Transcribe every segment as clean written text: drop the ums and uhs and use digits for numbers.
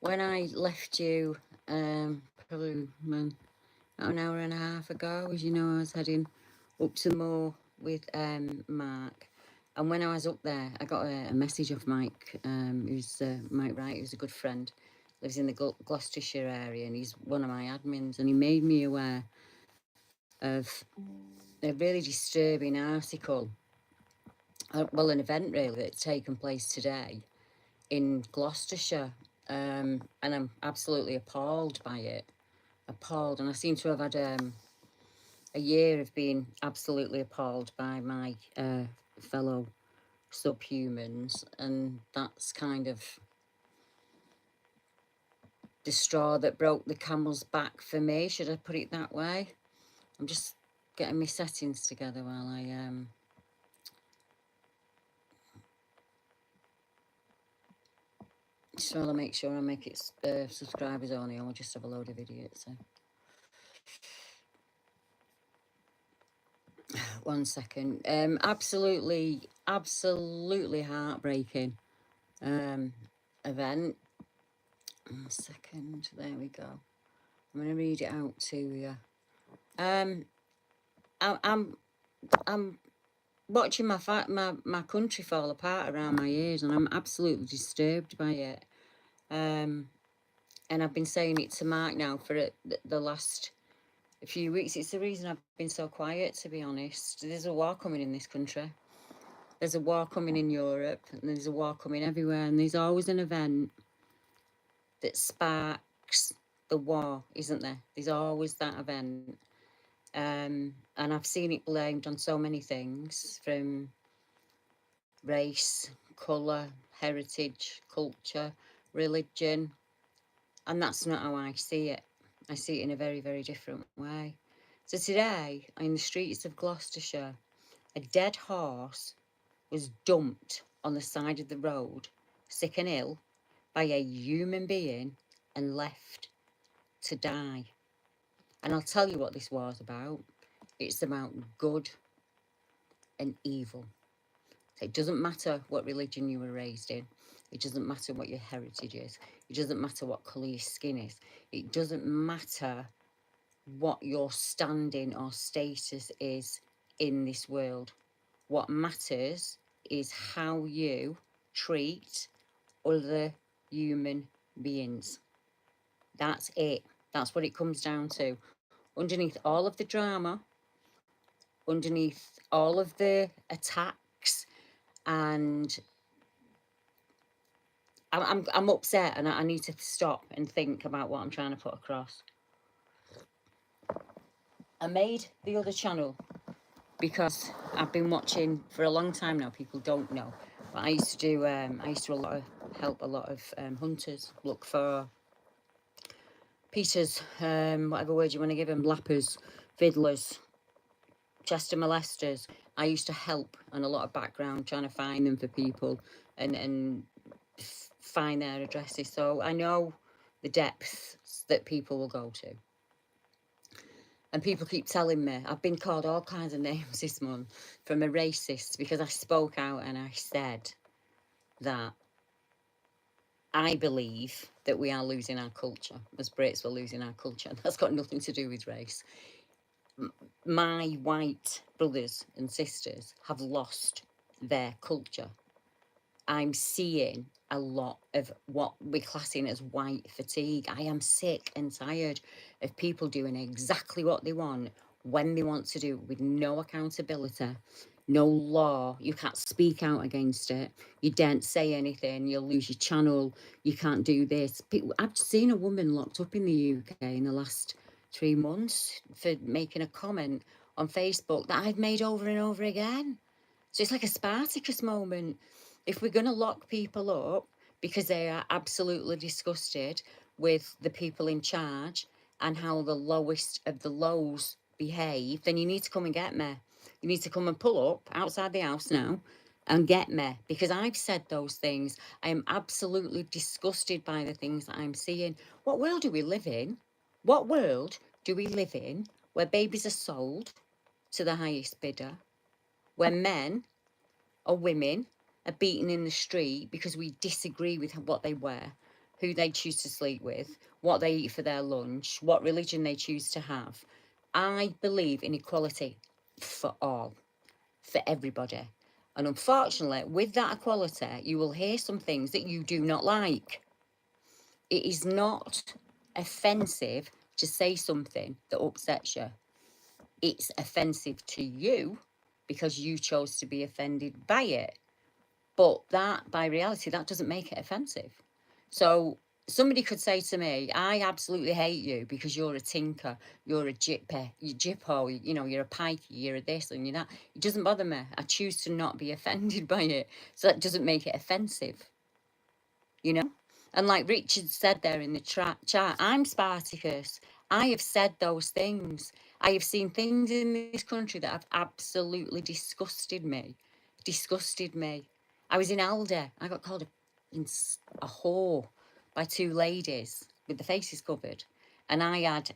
when I left you, probably an hour and a half ago, as you know, I was heading up to the moor with Mark. And when I was up there, I got a message off Mike, who's Mike Wright, who's a good friend, lives in the Gloucestershire area, and he's one of my admins. And he made me aware of a really disturbing article, well, an event really that's taken place today in Gloucestershire. And I'm absolutely appalled by it. Appalled. And I seem to have had a year of being absolutely appalled by my fellow subhumans, and that's kind of the straw that broke the camel's back for me, should I put it that way. I'm just getting my settings together while I just want to make sure I make it subscribers only, or we'll just have a load of idiots. So. 1 second. Absolutely heartbreaking event. 1 second. There we go. I'm going to read it out to you. I'm watching my country fall apart around my ears, and I'm absolutely disturbed by it. And I've been saying it to Mark now for the last few weeks. It's the reason I've been so quiet, to be honest. There's a war coming in this country. There's a war coming in Europe, and there's a war coming everywhere, and there's always an event that sparks the war, isn't there? There's always that event. And I've seen it blamed on so many things, from race, colour, heritage, culture, religion, and that's not how I see it. I see it in a very, very different way. So today, in the streets of Gloucestershire, a dead horse was dumped on the side of the road, sick and ill, by a human being, and left to die. And I'll tell you what this war's about. It's about good and evil. It doesn't matter what religion you were raised in. It doesn't matter what your heritage is. It doesn't matter what colour your skin is. It doesn't matter what your standing or status is in this world. What matters is how you treat other human beings. That's it. That's what it comes down to. Underneath all of the drama, underneath all of the attacks, and I'm upset, and I need to stop and think about what I'm trying to put across. I made the other channel because I've been watching for a long time now. People don't know, but I used to do help a lot of hunters look for Peters, whatever word you want to give them, lappers, fiddlers, Chester molesters. I used to help, and a lot of background trying to find them for people and find their addresses. So I know the depths that people will go to. And people keep telling me, I've been called all kinds of names this month from a racist, because I spoke out and I said that I believe that we are losing our culture, as Brits were losing our culture. That's got nothing to do with race. My white brothers and sisters have lost their culture. I'm seeing a lot of what we're classing as white fatigue. I am sick and tired of people doing exactly what they want, when they want to do, with no accountability, no law. You can't speak out against it. You daren't say anything. You'll lose your channel. You can't do this. I've seen a woman locked up in the UK in the last 3 months for making a comment on Facebook that I've made over and over again. So it's like a Spartacus moment. If we're going to lock people up because they are absolutely disgusted with the people in charge and how the lowest of the lows behave, then you need to come and get me. You need to come and pull up outside the house now and get me, because I've said those things. I am absolutely disgusted by the things that I'm seeing. What world do we live in? What world do we live in where babies are sold to the highest bidder, where men or women are beaten in the street because we disagree with what they wear, who they choose to sleep with, what they eat for their lunch, what religion they choose to have. I believe in equality for all, for everybody. And unfortunately, with that equality, you will hear some things that you do not like. It is not offensive to say something that upsets you. It's offensive to you because you chose to be offended by it. But that, by reality, that doesn't make it offensive. So somebody could say to me, I absolutely hate you because you're a tinker, you're a jippo, you know, you're a pikey, you're a this and you're that. It doesn't bother me. I choose to not be offended by it. So that doesn't make it offensive, you know? And like Richard said there in the chat, I'm Spartacus. I have said those things. I have seen things in this country that have absolutely disgusted me. Disgusted me. I was in Aldi. I got called a whore by two ladies with the faces covered. And I had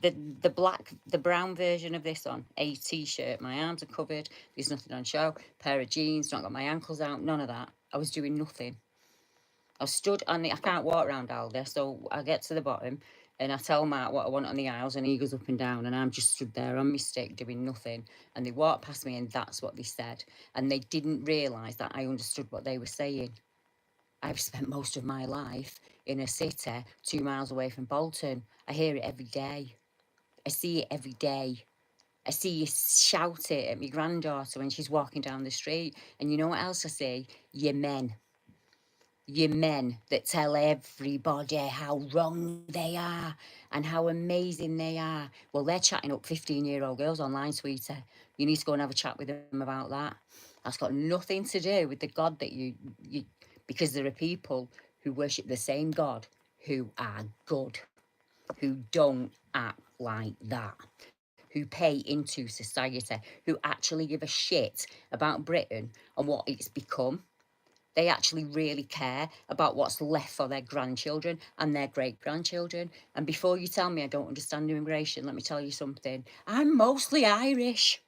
the brown version of this on, a t-shirt. My arms are covered. There's nothing on show. Pair of jeans, not got my ankles out, none of that. I was doing nothing. I stood on I can't walk around Aldi, so I get to the bottom and I tell Mark what I want on the aisles and he goes up and down and I'm just stood there on my stick doing nothing. And they walked past me and that's what they said. And they didn't realise that I understood what they were saying. I've spent most of my life in a city 2 miles away from Bolton. I hear it every day. I see it every day. I see you shout it at my granddaughter when she's walking down the street. And you know what else I see? Your men. Your men that tell everybody how wrong they are and how amazing they are. Well, they're chatting up 15-year-old girls online, sweetie. You need to go and have a chat with them about that. That's got nothing to do with the God that you because there are people who worship the same God who are good, who don't act like that, who pay into society, who actually give a shit about Britain and what it's become. They actually really care about what's left for their grandchildren and their great-grandchildren. And before you tell me I don't understand immigration, let me tell you something. I'm mostly Irish.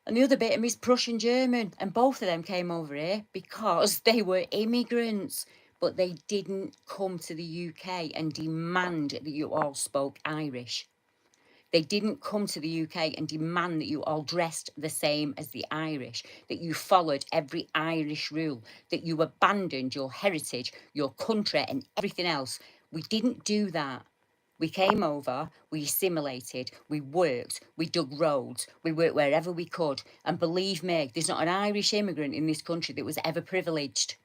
And the other bit of me is Prussian German. And both of them came over here because they were immigrants. But they didn't come to the UK and demand that you all spoke Irish. They didn't come to the UK and demand that you all dressed the same as the Irish, that you followed every Irish rule, that you abandoned your heritage, your country and everything else. We didn't do that. We came over, we assimilated, we worked, we dug roads, we worked wherever we could. And believe me, there's not an Irish immigrant in this country that was ever privileged.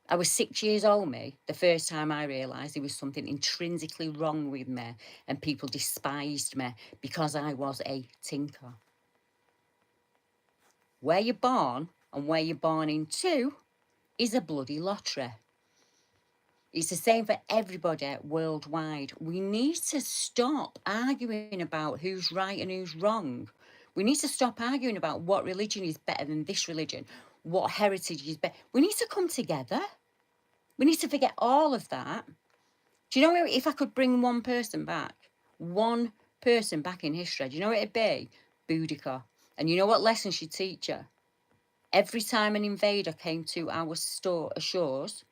I was 6 years old, the first time I realised there was something intrinsically wrong with me and people despised me because I was a tinker. Where you're born and where you're born into is a bloody lottery. It's the same for everybody worldwide. We need to stop arguing about who's right and who's wrong. We need to stop arguing about what religion is better than this religion, what heritage is better. We need to come together. We need to forget all of that. Do you know if I could bring one person back in history, do you know what it'd be? Boudica. And you know what lesson she'd teach her? Every time an invader came to our shores,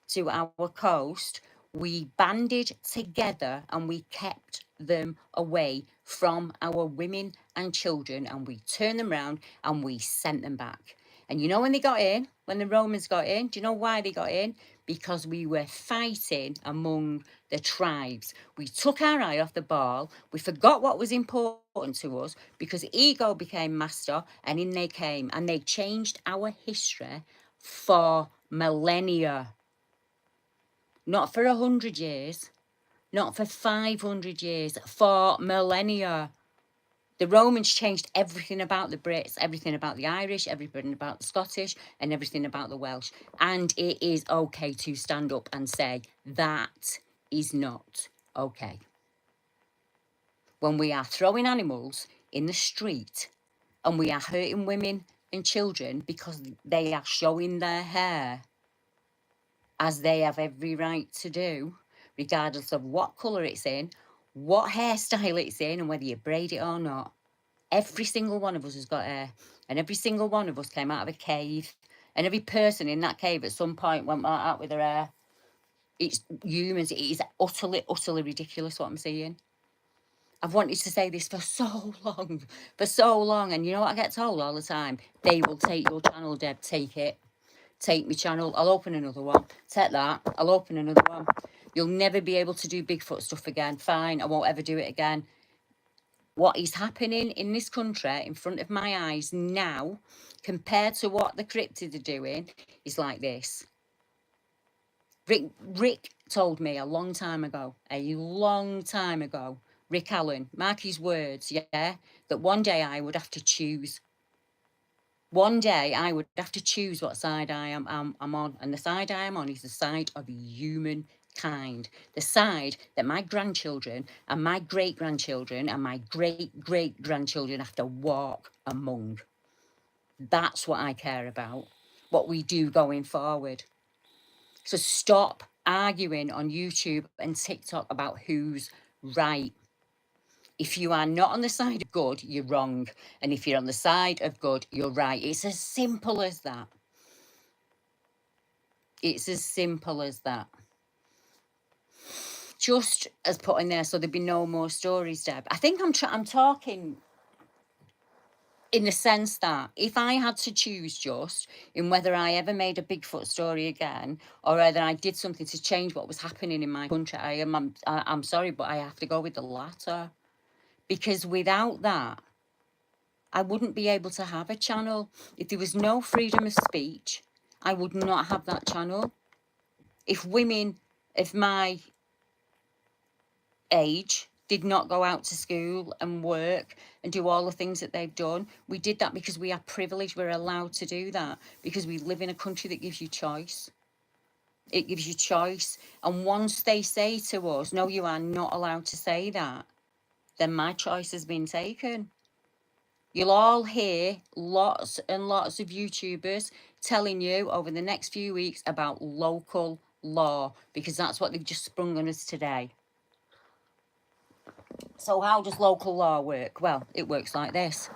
to our coast, we banded together and we kept them away from our women and children and we turned them round and we sent them back. And you know when they got in, when the Romans got in, do you know why they got in? Because we were fighting among the tribes. We took our eye off the ball. We forgot what was important to us because ego became master and in they came and they changed our history for millennia. Not for 100 years, not for 500 years, for millennia. The Romans changed everything about the Brits, everything about the Irish, everything about the Scottish, and everything about the Welsh. And it is okay to stand up and say, that is not okay. When we are throwing animals in the street and we are hurting women and children because they are showing their hair, as they have every right to do, regardless of what colour it's in, what hairstyle it's in, and whether you braid it or not. Every single one of us has got hair. And every single one of us came out of a cave And every person in that cave at some point went like that with their hair. It's humans. It is utterly, utterly ridiculous what I'm seeing. I've wanted to say this for so long. And you know what I get told all the time? They will take your channel, Deb. Take it. Take my channel. I'll open another one. Take that. I'll open another one. You'll never be able to do Bigfoot stuff again. Fine. I won't ever do it again. What is happening in this country in front of my eyes now, compared to what the cryptids are doing, is like this. Rick told me a long time ago, Rick Allen, mark his words, yeah, that one day I would have to choose. One day I would have to choose what side I'm on. And the side I am on is the side of humankind. The side that my grandchildren and my great-grandchildren and my great-great-grandchildren have to walk among. That's what I care about, what we do going forward. So stop arguing on YouTube and TikTok about who's right. If you are not on the side of good, you're wrong. And if you're on the side of good, you're right. It's as simple as that. It's as simple as that. Just as put in there, so there'd be no more stories, Deb. I think I'm talking in the sense that if I had to choose just in whether I ever made a Bigfoot story again or whether I did something to change what was happening in my country, I'm sorry, but I have to go with the latter. Because without that, I wouldn't be able to have a channel. If there was no freedom of speech, I would not have that channel. If women of my age did not go out to school and work and do all the things that they've done, we did that because we are privileged. We're allowed to do that because we live in a country that gives you choice. It gives you choice. And once they say to us, no, you are not allowed to say that, then my choice has been taken. You'll all hear lots and lots of YouTubers telling you over the next few weeks about local law, because that's what they've just sprung on us today. So how does local law work? Well, it works like this.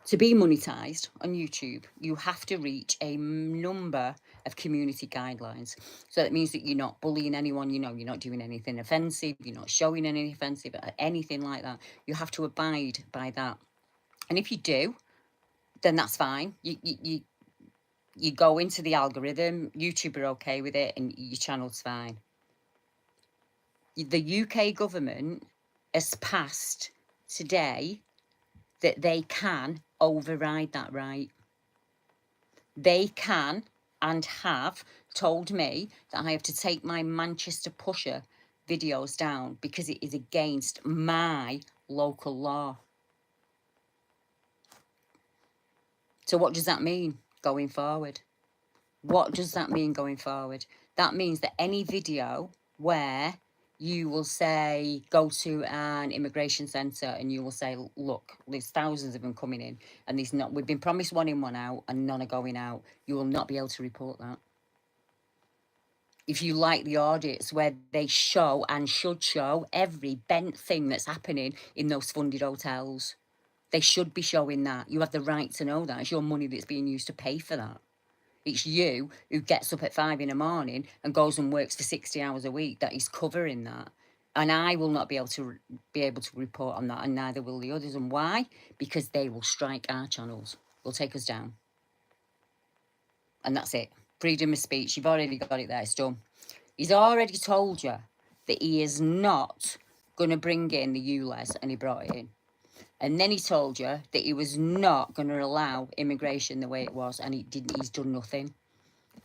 To be monetized on YouTube, you have to reach a number of community guidelines. So that means that you're not bullying anyone, you're not doing anything offensive, you're not showing any offensive, anything like that. You have to abide by that. And if you do, then that's fine. You go into the algorithm, YouTube are okay with it, and your channel's fine. The UK government has passed today that they can override that right. They can and have told me that I have to take my Manchester Pusher videos down because it is against my local law. So what does that mean going forward? What does that mean going forward? That means that any video where you will say, go to an immigration centre and you will say, look, there's thousands of them coming in and we've been promised one in, one out and none are going out. You will not be able to report that. If you like the audits where they show and should show every bent thing that's happening in those funded hotels, they should be showing that. You have the right to know that. It's your money that's being used to pay for that. It's you who gets up at 5 in the morning and goes and works for 60 hours a week that is covering that. And I will not be able to report on that, and neither will the others. And why? Because they will strike our channels. They'll take us down. And that's it. Freedom of speech. You've already got it there. It's done. He's already told you that he is not going to bring in the ULEZ, and he brought it in. And then he told you that he was not going to allow immigration the way it was, and he didn't. He's done nothing.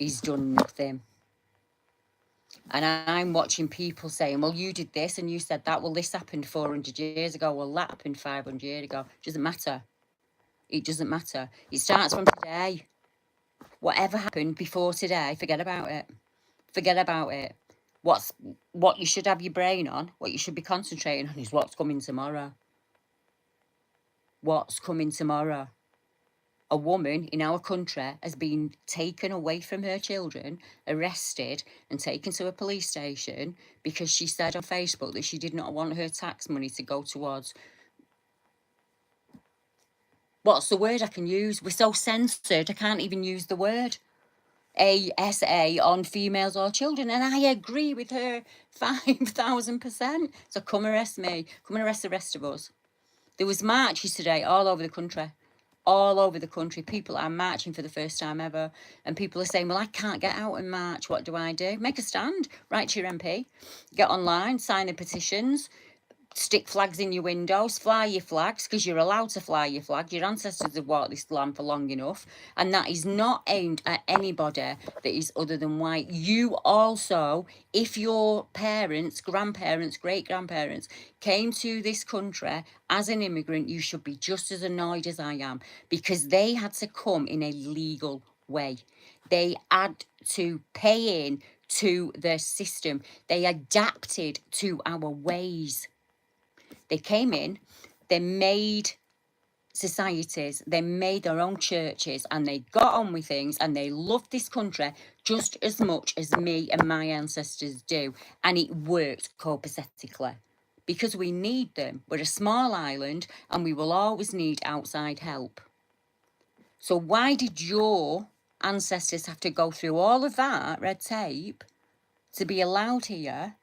He's done nothing. And I'm watching people saying, well, you did this and you said that. Well, this happened 400 years ago. Well, that happened 500 years ago. It doesn't matter. It doesn't matter. It starts from today. Whatever happened before today, forget about it. Forget about it. What you should have your brain on, what you should be concentrating on is what's coming tomorrow. What's coming tomorrow? A woman in our country has been taken away from her children, arrested and taken to a police station because she said on Facebook that she did not want her tax money to go towards What's the word I can use? We're so censored, I can't even use the word. ASA on females or children. And I agree with her 5,000%. So come arrest me. Come and arrest the rest of us. There was marches today all over the country. All over the country. People are marching for the first time ever. And people are saying, well, I can't get out and march. What do I do? Make a stand. Write to your MP. Get online. Sign the petitions. Stick flags in your windows, fly your flags, because you're allowed to fly your flag. Your ancestors have walked this land for long enough, and that is not aimed at anybody that is other than white. You also, if your parents, grandparents, great-grandparents came to this country as an immigrant, you should be just as annoyed as I am, because they had to come in a legal way. They had to pay in to the system. They adapted to our ways. They came in, they made societies, they made their own churches, and they got on with things, and they loved this country just as much as me and my ancestors do. And it worked copacetically, because we need them. We're a small island, and we will always need outside help. So why did your ancestors have to go through all of that red tape to be allowed here?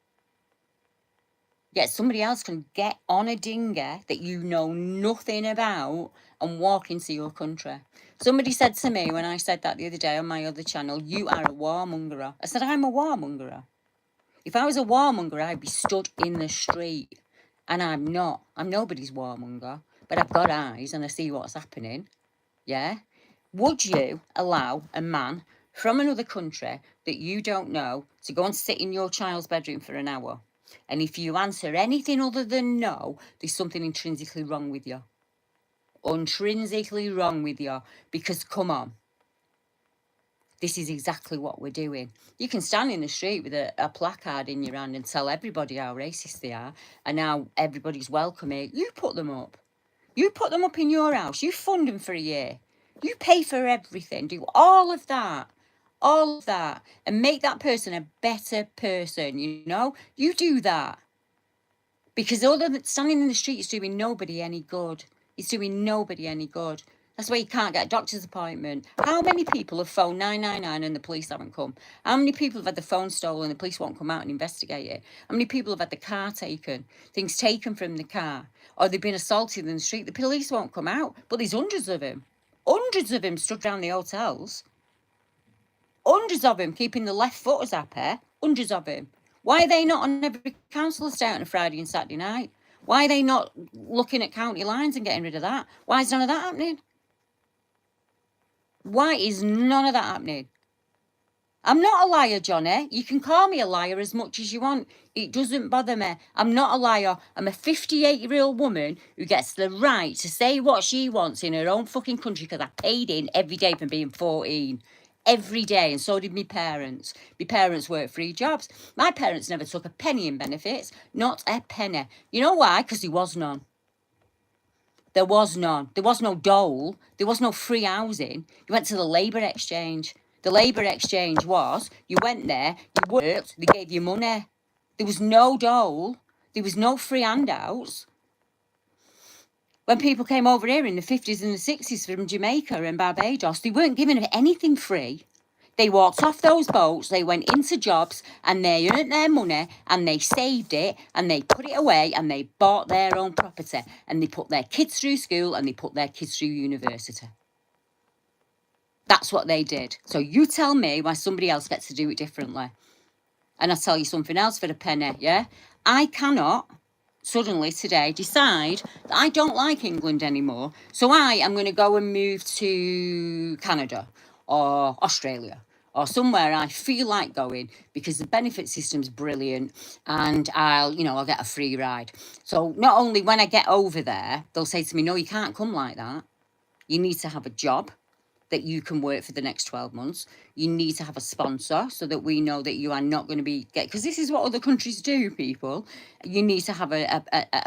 Yet somebody else can get on a dinghy that you know nothing about and walk into your country. Somebody said to me when I said that the other day on my other channel, you are a warmongerer. I said, I'm a warmongerer. If I was a warmonger, I'd be stood in the street. And I'm not. I'm nobody's warmonger. But I've got eyes and I see what's happening. Yeah? Would you allow a man from another country that you don't know to go and sit in your child's bedroom for an hour? And if you answer anything other than no, there's something intrinsically wrong with you. Intrinsically wrong with you. Because, come on, this is exactly what we're doing. You can stand in the street with a placard in your hand and tell everybody how racist they are and how everybody's welcome here. You put them up. You put them up in your house. You fund them for a year. You pay for everything. Do all of that. All of that. And make that person a better person, you know? You do that. Because other than standing in the street is doing nobody any good. It's doing nobody any good. That's why you can't get a doctor's appointment. How many people have phoned 999 and the police haven't come? How many people have had the phone stolen and the police won't come out and investigate it? How many people have had the car taken, things taken from the car, or they've been assaulted in the street? The police won't come out, but there's hundreds of them. Hundreds of them stood around the hotels. Hundreds of them keeping the left footers happy. Hundreds of them. Why are they not on every council estate on a Friday and Saturday night? Why are they not looking at county lines and getting rid of that? Why is none of that happening? Why is none of that happening? I'm not a liar, Johnny. You can call me a liar as much as you want. It doesn't bother me. I'm not a liar. I'm a 58-year-old woman who gets the right to say what she wants in her own fucking country because I paid in every day from being 14. Every day, and so did my parents. My parents worked 3 jobs. My parents never took a penny in benefits. Not a penny. You know why? Because there was none. There was none. There was no dole. There was no free housing. You went to the labour exchange. The labour exchange was, you went there, you worked, they gave you money. There was no dole. There was no free handouts. When people came over here in the 50s and the 60s from Jamaica and Barbados, they weren't given anything free. They walked off those boats, they went into jobs and they earned their money and they saved it and they put it away and they bought their own property and they put their kids through school and they put their kids through university. That's what they did. So you tell me why somebody else gets to do it differently. And I'll tell you something else for a penny, yeah? I cannot suddenly today decide that I don't like England anymore. So I am going to go and move to Canada or Australia or somewhere I feel like going because the benefit system's brilliant and I'll get a free ride. So not only when I get over there, they'll say to me, no, you can't come like that. You need to have a job that you can work for the next 12 months. You need to have a sponsor so that we know that you are not going to be because this is what other countries do, people. You need to have a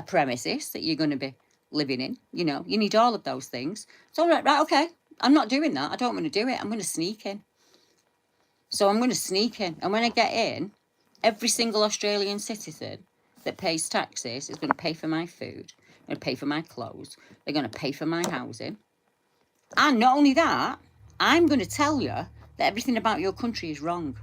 premises that you're going to be living in. You need all of those things. So right, okay, I'm not doing that. I don't want to do it. I'm going to sneak in. So I'm going to sneak in. And when I get in, every single Australian citizen that pays taxes is going to pay for my food, going to pay for my clothes. They're going to pay for my housing. And not only that, I'm going to tell you that everything about your country is wrong.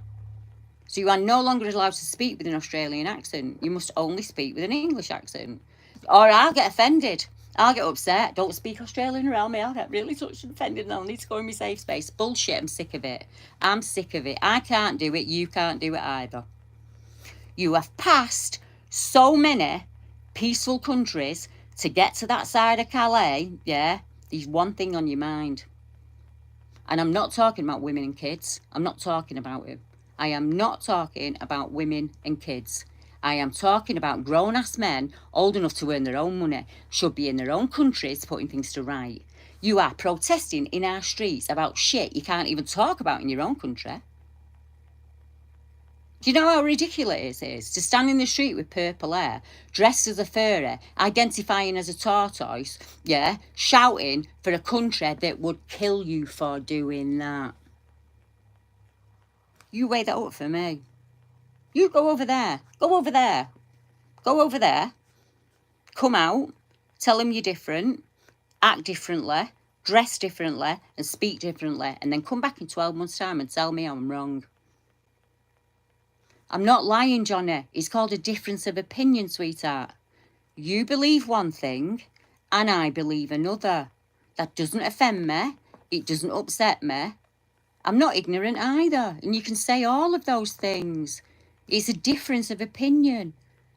So you are no longer allowed to speak with an Australian accent. You must only speak with an English accent. Or I'll get offended. I'll get upset. Don't speak Australian around me. I'll get really touched and offended and I'll need to go in my safe space. Bullshit. I'm sick of it. I'm sick of it. I can't do it. You can't do it either. You have passed so many peaceful countries to get to that side of Calais. Yeah. There's one thing on your mind. And I'm not talking about women and kids. I'm not talking about it. I am not talking about women and kids. I am talking about grown-ass men old enough to earn their own money, should be in their own countries putting things to right. You are protesting in our streets about shit you can't even talk about in your own country. Do you know how ridiculous it is to stand in the street with purple hair, dressed as a furry, identifying as a tortoise, yeah, shouting for a country that would kill you for doing that? You weigh that up for me. You go over there. Go over there. Go over there. Come out. Tell them you're different. Act differently. Dress differently. And speak differently. And then come back in 12 months' time and tell me I'm wrong. I'm not lying, Johnny. It's called a difference of opinion, sweetheart. You believe one thing and I believe another. That doesn't offend me. It doesn't upset me. I'm not ignorant either. And you can say all of those things. It's a difference of opinion.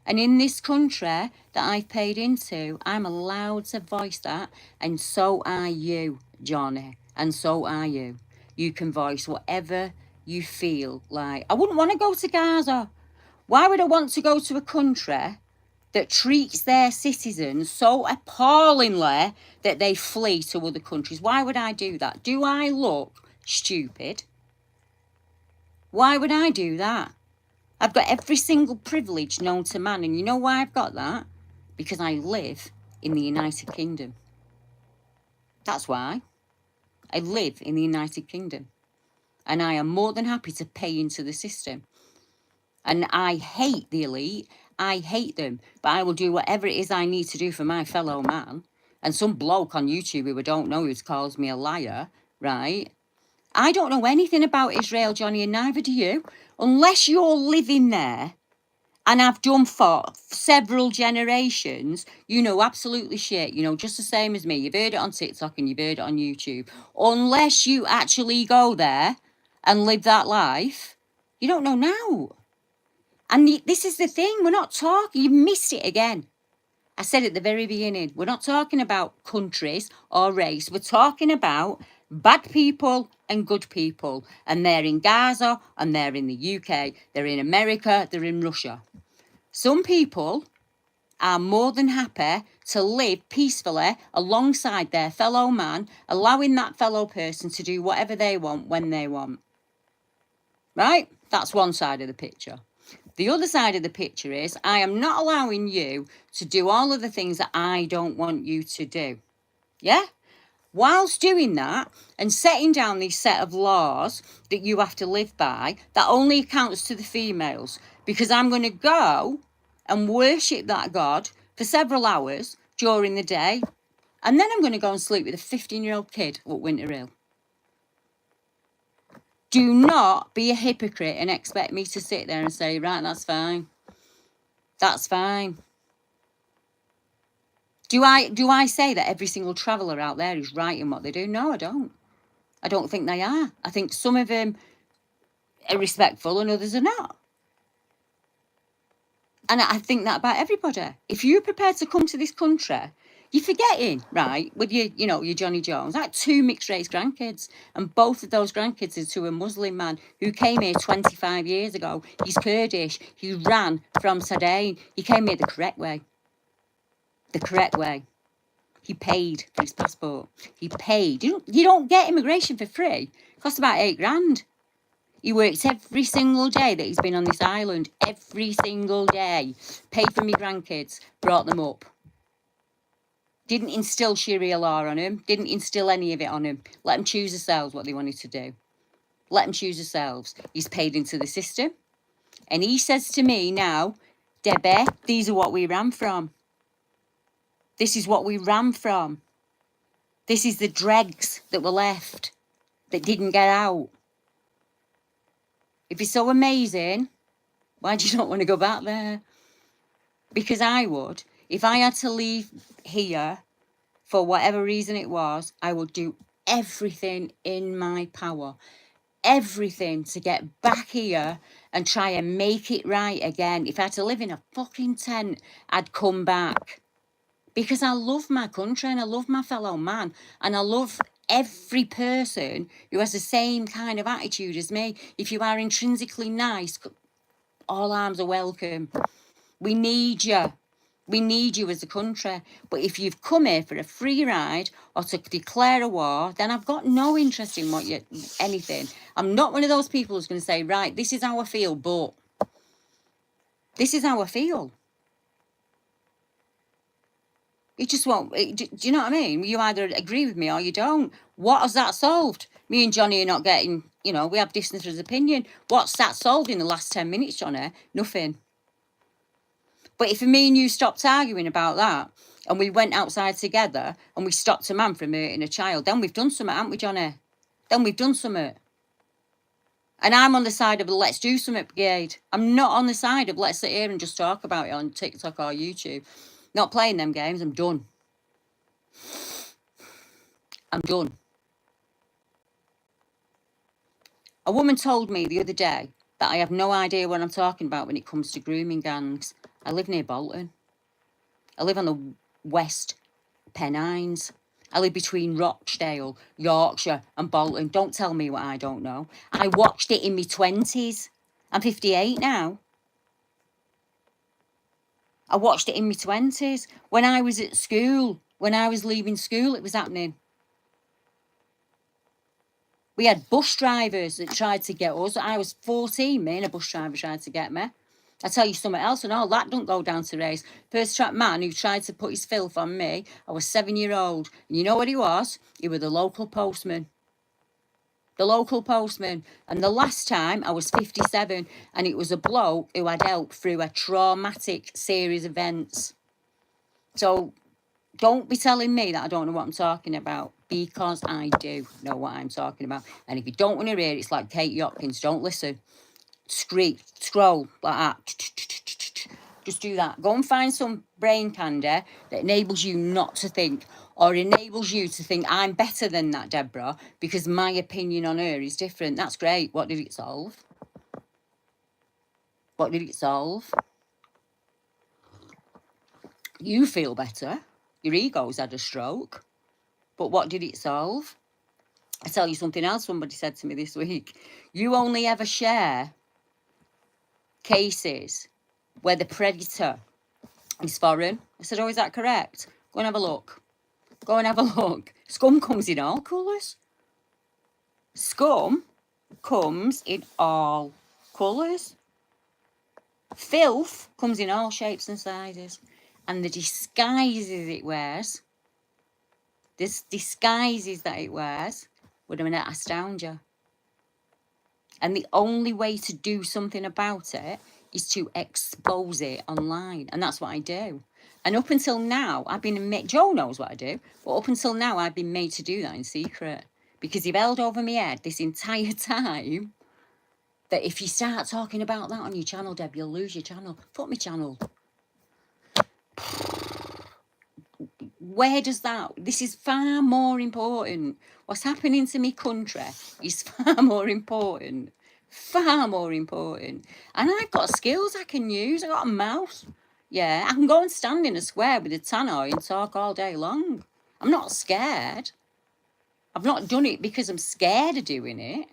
And in this country that I've paid into, I'm allowed to voice that. And so are you, Johnny. And so are you. You can voice whatever you feel like. I wouldn't want to go to Gaza. Why would I want to go to a country that treats their citizens so appallingly that they flee to other countries? Why would I do that? Do I look stupid? Why would I do that? I've got every single privilege known to man. And you know why I've got that? Because I live in the United Kingdom. That's why. I live in the United Kingdom. And I am more than happy to pay into the system. And I hate the elite. I hate them. But I will do whatever it is I need to do for my fellow man. And some bloke on YouTube who I don't know who calls me a liar, right? I don't know anything about Israel, Johnny, and neither do you. Unless you're living there, and I've done for several generations, you know absolutely shit. You know, just the same as me. You've heard it on TikTok and you've heard it on YouTube. Unless you actually go there and live that life, you don't know now. And this is the thing. We're not talking. You missed it again. I said at the very beginning, we're not talking about countries or race. We're talking about bad people and good people. And they're in Gaza and they're in the UK. They're in America. They're in Russia. Some people are more than happy to live peacefully alongside their fellow man, allowing that fellow person to do whatever they want when they want. Right? That's one side of the picture. The other side of the picture is I am not allowing you to do all of the things that I don't want you to do. Yeah? Whilst doing that and setting down these set of laws that you have to live by, that only accounts to the females. Because I'm going to go and worship that God for several hours during the day. And then I'm going to go and sleep with a 15-year-old kid at Winter Hill. Do not be a hypocrite and expect me to sit there and say, right, that's fine. That's fine. Do I say that every single traveller out there is right in what they do? No, I don't. I don't think they are. I think some of them are respectful and others are not. And I think that about everybody. If you're prepared to come to this country, you're forgetting, right, with your, you know, your Johnny Jones, like 2 mixed race grandkids. And both of those grandkids are to a Muslim man who came here 25 years ago. He's Kurdish. He ran from Sudan. He came here the correct way. The correct way. He paid for his passport. He paid. You don't get immigration for free. It costs about $8,000. He works every single day that he's been on this island. Every single day. Paid for me grandkids. Brought them up. Didn't instill Sharia law on him. Didn't instill any of it on him. Let them choose themselves what they wanted to do. Let them choose themselves. He's paid into the system. And he says to me now, Debbie, these are what we ran from. This is what we ran from. This is the dregs that were left, that didn't get out. If it's so amazing, why do you not want to go back there? Because I would. If I had to leave here for whatever reason it was, I would do everything in my power. Everything to get back here and try and make it right again. If I had to live in a fucking tent, I'd come back. Because I love my country and I love my fellow man. And I love every person who has the same kind of attitude as me. If you are intrinsically nice, all arms are welcome. We need you. We need you as a country. But if you've come here for a free ride or to declare a war, then I've got no interest in anything. I'm not one of those people who's going to say, right, this is how I feel, but this is how I feel. It just won't. Do you know what I mean? You either agree with me or you don't. What has that solved? Me and Johnny are not getting, we have differences of opinion. What's that solved in the last 10 minutes, Johnny? Nothing. But if me and you stopped arguing about that and we went outside together and we stopped a man from hurting a child, then we've done something, haven't we, Johnny? Then we've done something. And I'm on the side of the let's do something brigade. I'm not on the side of let's sit here and just talk about it on TikTok or YouTube. Not playing them games. I'm done. I'm done. A woman told me the other day that I have no idea what I'm talking about when it comes to grooming gangs. I live near Bolton. I live on the West Pennines. I live between Rochdale, Yorkshire and Bolton. Don't tell me what I don't know. I watched it in my 20s. I'm 58 now. I watched it in my 20s. When I was at school, when I was leaving school, it was happening. We had bus drivers that tried to get us. I was 14, me, and a bus driver tried to get me. I tell you something else, and all that don't go down to race. First track man who tried to put his filth on me, I was 7-year-old. And you know what he was? He was the local postman. The local postman. And the last time I was 57, and it was a bloke who had helped through a traumatic series of events. So don't be telling me that I don't know what I'm talking about, because I do know what I'm talking about. And if you don't want to hear it, it's like Katie Hopkins. Don't listen. Scroll like that. Just do that. Go and find some brain candy that enables you not to think, or enables you to think I'm better than that Deborah because my opinion on her is different. That's great. What did it solve? What did it solve? You feel better. Your ego's had a stroke. But what did it solve? I tell you something else somebody said to me this week. You only ever share cases where the predator is foreign. I said, oh, is that correct? Go and have a look. Go and have a look. Scum comes in all colours. Scum comes in all colours. Filth comes in all shapes and sizes. And the disguises it wears, the disguises that it wears, would have astound you. And the only way to do something about it is to expose it online. And that's what I do. And up until now, I've been made, Joe knows what I do, but up until now, I've been made to do that in secret. Because you've held over my head this entire time that if you start talking about that on your channel, Deb, you'll lose your channel. Fuck my channel. Where does that... This is far more important. What's happening to me country is far more important. Far more important. And I've got skills I can use. I've got a mouth. Yeah, I can go and stand in a square with a tannoy and talk all day long. I'm not scared. I've not done it because I'm scared of doing it.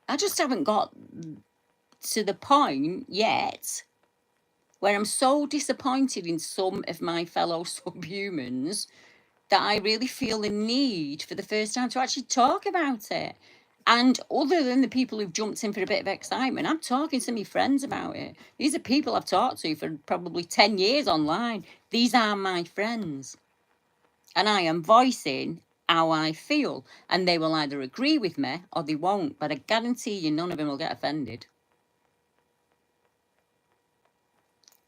I just haven't got to the point yet where I'm so disappointed in some of my fellow subhumans that I really feel the need for the first time to actually talk about it. And other than the people who've jumped in for a bit of excitement, I'm talking to my friends about it. These are people I've talked to for probably 10 years online. These are my friends. And I am voicing how I feel. And they will either agree with me or they won't. But I guarantee you none of them will get offended.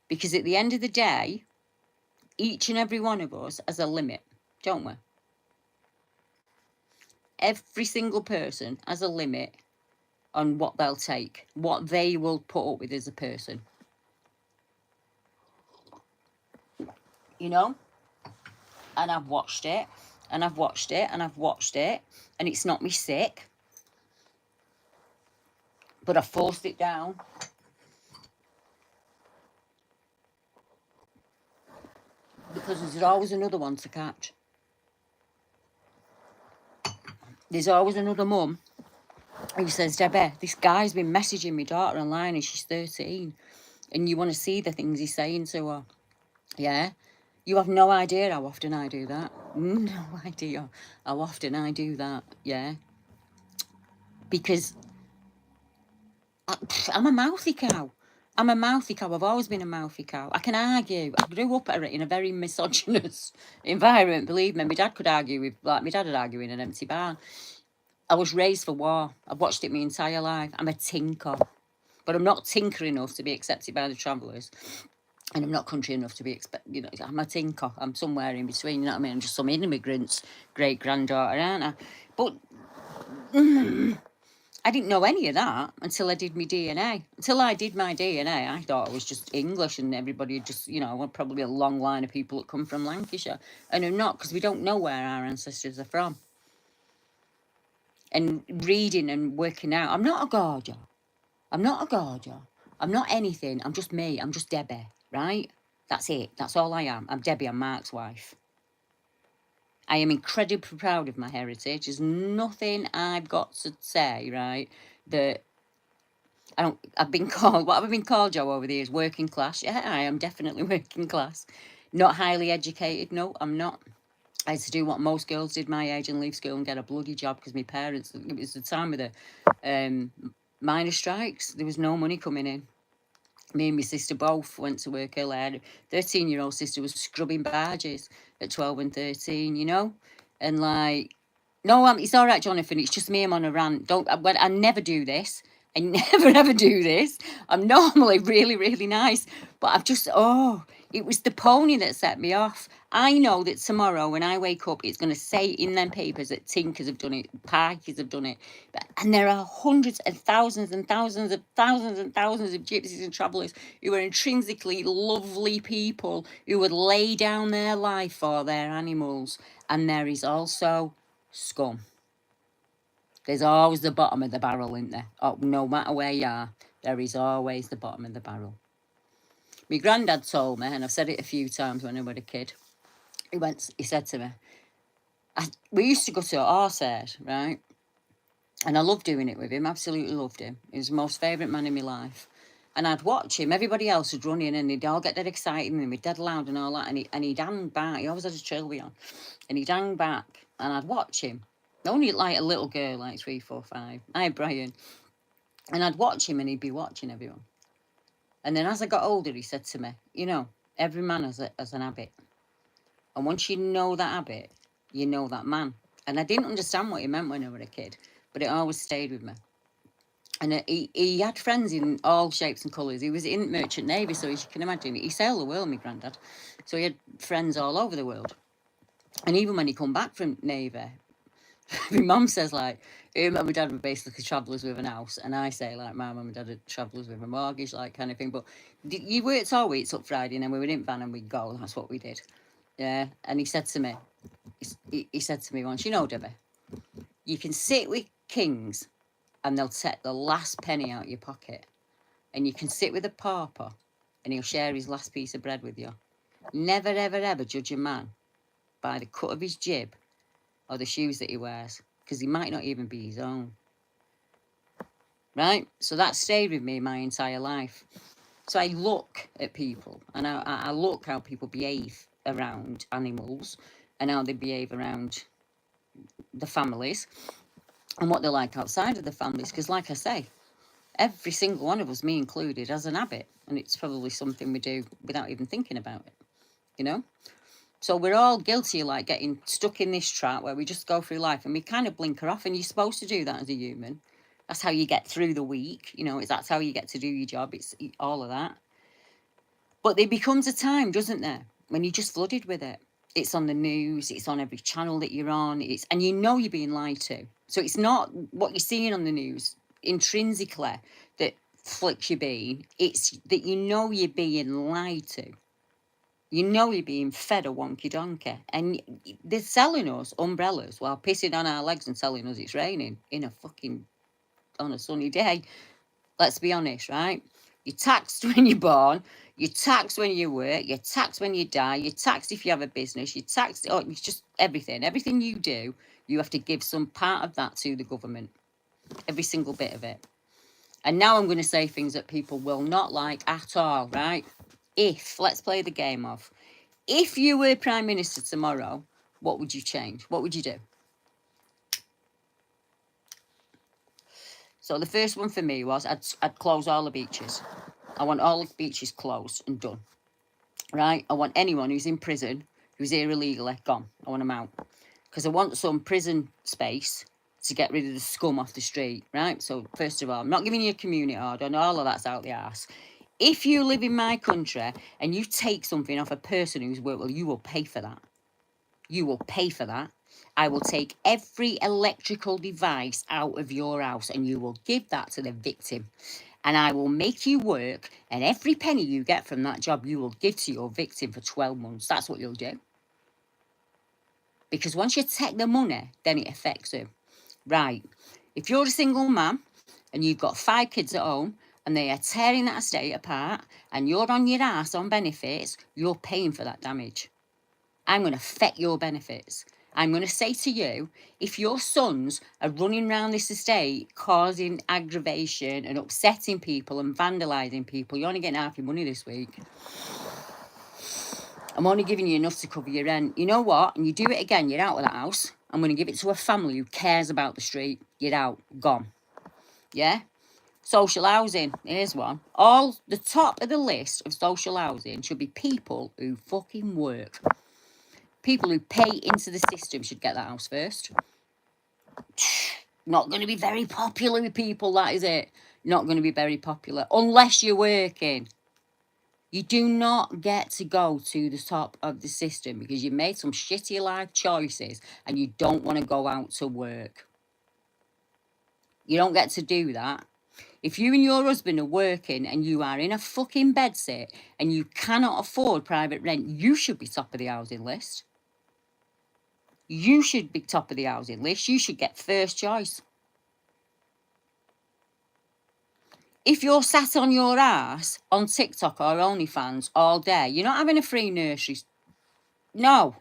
Because at the end of the day, each and every one of us has a limit, don't we? every single person has a limit on what they'll take, what they will put up with as a person. You know? And I've watched it, and I've watched it, and I've watched it, and it's not me sick. But I forced it down. Because there's always another one to catch. There's always another mum who says, Debbie, this guy's been messaging my daughter online and she's 13. And you want to see the things he's saying to her. Yeah? You have no idea how often I do that. No idea how often I do that. Yeah? Because I'm a mouthy cow. I'm a mouthy cow. I've always been a mouthy cow. I can argue. I grew up in a very misogynist environment, believe me. My dad could argue with, like, my dad would argue in an empty barn. I was raised for war. I've watched it my entire life. I'm a tinker. But I'm not tinker enough to be accepted by the travellers. And I'm not country enough to be expected, you know, I'm a tinker. I'm somewhere in between, you know what I mean? I'm just some immigrant's great-granddaughter, aren't I? But I didn't know any of that until I did my DNA. Until I did my DNA, I thought I was just English and everybody had just, you know, probably a long line of people that come from Lancashire. And I'm not, because we don't know where our ancestors are from. And reading and working out, I'm not a gorger. I'm not a gorger. I'm not anything. I'm just me. I'm just Debbie, right? That's it. That's all I am. I'm Debbie. I'm Mark's wife. I am incredibly proud of my heritage. There's nothing I've got to say, right, that I've been called, what have I been called, Joe, over the years? Working class. Yeah, I am definitely working class. Not highly educated. No, I'm not. I had to do what most girls did my age and leave school and get a bloody job because my parents, it was the time of the miners' strikes. There was no money coming in. Me and my sister both went to work early. I had a 13-year-old sister was scrubbing barges at 12 and 13, you know? And like, no, it's all right, Jonathan. It's just me. I'm on a rant. I never do this. I never, ever do this. I'm normally really, really nice. But I've just, it was the pony that set me off. I know that tomorrow when I wake up, it's going to say in them papers that Tinkers have done it, Parkers have done it. And there are hundreds and thousands and thousands of thousands and thousands of gypsies and travellers who are intrinsically lovely people who would lay down their life for their animals. And there is also scum. There's always the bottom of the barrel, isn't there? Oh, no matter where you are, there is always the bottom of the barrel. My granddad told me, and I've said it a few times when I was a kid, he said to me, we used to go to a horse herd, right? And I loved doing it with him, absolutely loved him. He was the most favourite man in my life. And I'd watch him, everybody else would run in and they'd all get dead excited and he'd be dead loud and all that. And he'd hang back, he always had a trilby on. And he'd hang back and I'd watch him. Only like a little girl, like 3, 4, 5. Hi, Brian. And I'd watch him and he'd be watching everyone. And then as I got older, he said to me, you know, every man has an habit. And once you know that habit, you know that man. And I didn't understand what he meant when I was a kid, but it always stayed with me. And he had friends in all shapes and colours. He was in Merchant Navy, so as you can imagine, he sailed the world, my granddad. So he had friends all over the world. And even when he come back from Navy, my mum says, like, him and my dad were basically travellers with an house. And I say, like, my mum and dad are travellers with a mortgage, like, kind of thing. But you worked all week up Friday, and then we were in van and we'd go. That's what we did. Yeah. And he said to me, he said to me once, you know, Debbie, you can sit with kings and they'll take the last penny out of your pocket. And you can sit with a pauper and he'll share his last piece of bread with you. Never, ever, ever judge a man by the cut of his jib or the shoes that he wears, because he might not even be his own. Right? So that stayed with me my entire life. So I look at people and I look how people behave around animals and how they behave around the families and what they're like outside of the families. Because like I say, every single one of us, me included, has an habit. And it's probably something we do without even thinking about it, you know? So we're all guilty of like getting stuck in this trap where we just go through life and we kind of blinker off, and you're supposed to do that as a human. That's how you get through the week, you know, that's how you get to do your job. It's all of that. But there becomes a time, doesn't there, when you're just flooded with it. It's on the news. It's on every channel that you're on. And you know you're being lied to. So it's not what you're seeing on the news intrinsically that flicks your bean. It's that you know you're being lied to. You know you're being fed a wonky donkey. And they're selling us umbrellas while pissing on our legs and telling us it's raining on a sunny day. Let's be honest, right? You're taxed when you're born. You're taxed when you work. You're taxed when you die. You're taxed if you have a business. You're taxed. Oh, it's just everything. Everything you do, you have to give some part of that to the government. Every single bit of it. And now I'm going to say things that people will not like at all, right? Let's play the game of, if you were Prime Minister tomorrow, what would you change? What would you do? So the first one for me was I'd close all the beaches. I want all the beaches closed and done. Right? I want anyone who's in prison, who's here illegally, gone. I want them out. Because I want some prison space to get rid of the scum off the street, right? So first of all, I'm not giving you a community order, and all of that's out the arse. If you live in my country and you take something off a person who's worked, well, you will pay for that. You will pay for that. I will take every electrical device out of your house and you will give that to the victim. And I will make you work, and every penny you get from that job, you will give to your victim for 12 months. That's what you'll do. Because once you take the money, then it affects them. Right. If you're a single man and you've got 5 kids at home and they are tearing that estate apart and you're on your ass on benefits, you're paying for that damage. I'm going to affect your benefits. I'm going to say to you, if your sons are running around this estate causing aggravation and upsetting people and vandalising people, you're only getting half your money this week. I'm only giving you enough to cover your rent. You know what? And you do it again, you're out of that house. I'm going to give it to a family who cares about the street. You're out, gone. Yeah? Social housing, here's one. All the top of the list of social housing should be people who fucking work. People who pay into the system should get that house first. Not going to be very popular with people, that is it. Not going to be very popular. Unless you're working. You do not get to go to the top of the system because you made some shitty life choices and you don't want to go out to work. You don't get to do that. If you and your husband are working and you are in a fucking bedsit and you cannot afford private rent, you should be top of the housing list. You should be top of the housing list. You should get first choice. If you're sat on your ass on TikTok or OnlyFans all day, you're not having a free nursery. No.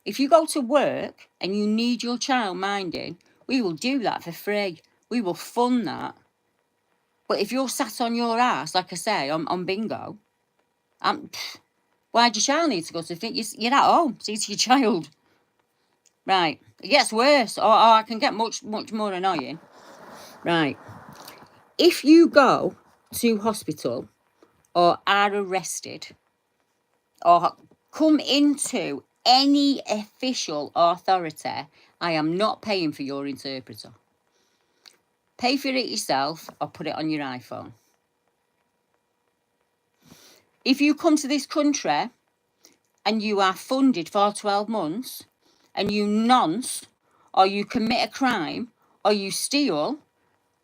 If you go to work and you need your child minding, we will do that for free. We will fund that. But if you're sat on your ass, like I say, on bingo, why do your child need to go to think you're at home? See to your child. Right. It gets worse. Or I can get much, much more annoying. Right. If you go to hospital or are arrested or come into any official authority, I am not paying for your interpreter. Pay for it yourself or put it on your iPhone. If you come to this country and you are funded for 12 months and you nonce or you commit a crime or you steal,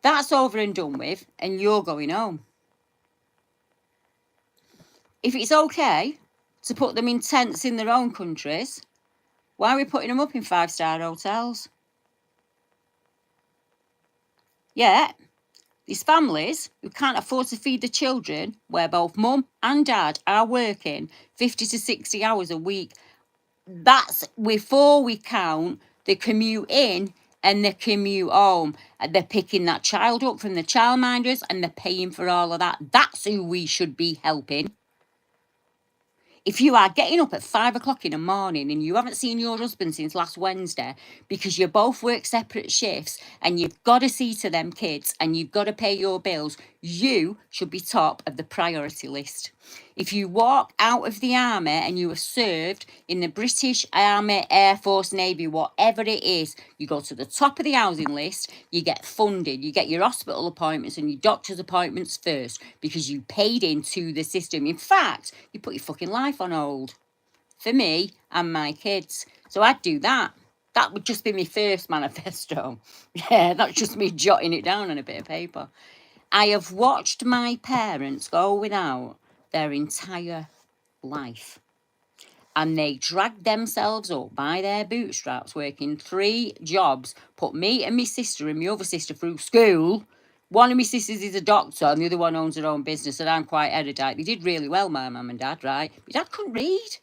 that's over and done with and you're going home. If it's okay to put them in tents in their own countries, why are we putting them up in 5-star hotels? Yeah, these families who can't afford to feed the children, where both mum and dad are working 50 to 60 hours a week, that's before we count the commute in and the commute home. They're picking that child up from the childminders and they're paying for all of that. That's who we should be helping. If you are getting up at 5 o'clock in the morning and you haven't seen your husband since last Wednesday because you both work separate shifts and you've got to see to them kids and you've got to pay your bills, you should be top of the priority list. If you walk out of the army and you are served in the British Army, Air Force, Navy, whatever it is, you go to the top of the housing list, you get funded, you get your hospital appointments and your doctor's appointments first because you paid into the system. In fact, you put your fucking life on hold. for me and my kids. So I'd do that. That would just be my first manifesto. Yeah, that's just me jotting it down on a bit of paper. I have watched my parents go without their entire life, and they dragged themselves up by their bootstraps, working 3 jobs, put me and my sister and my other sister through school. One of my sisters is a doctor and the other one owns her own business, and I'm quite erudite. They did really well, my mum and dad, right? My dad couldn't read.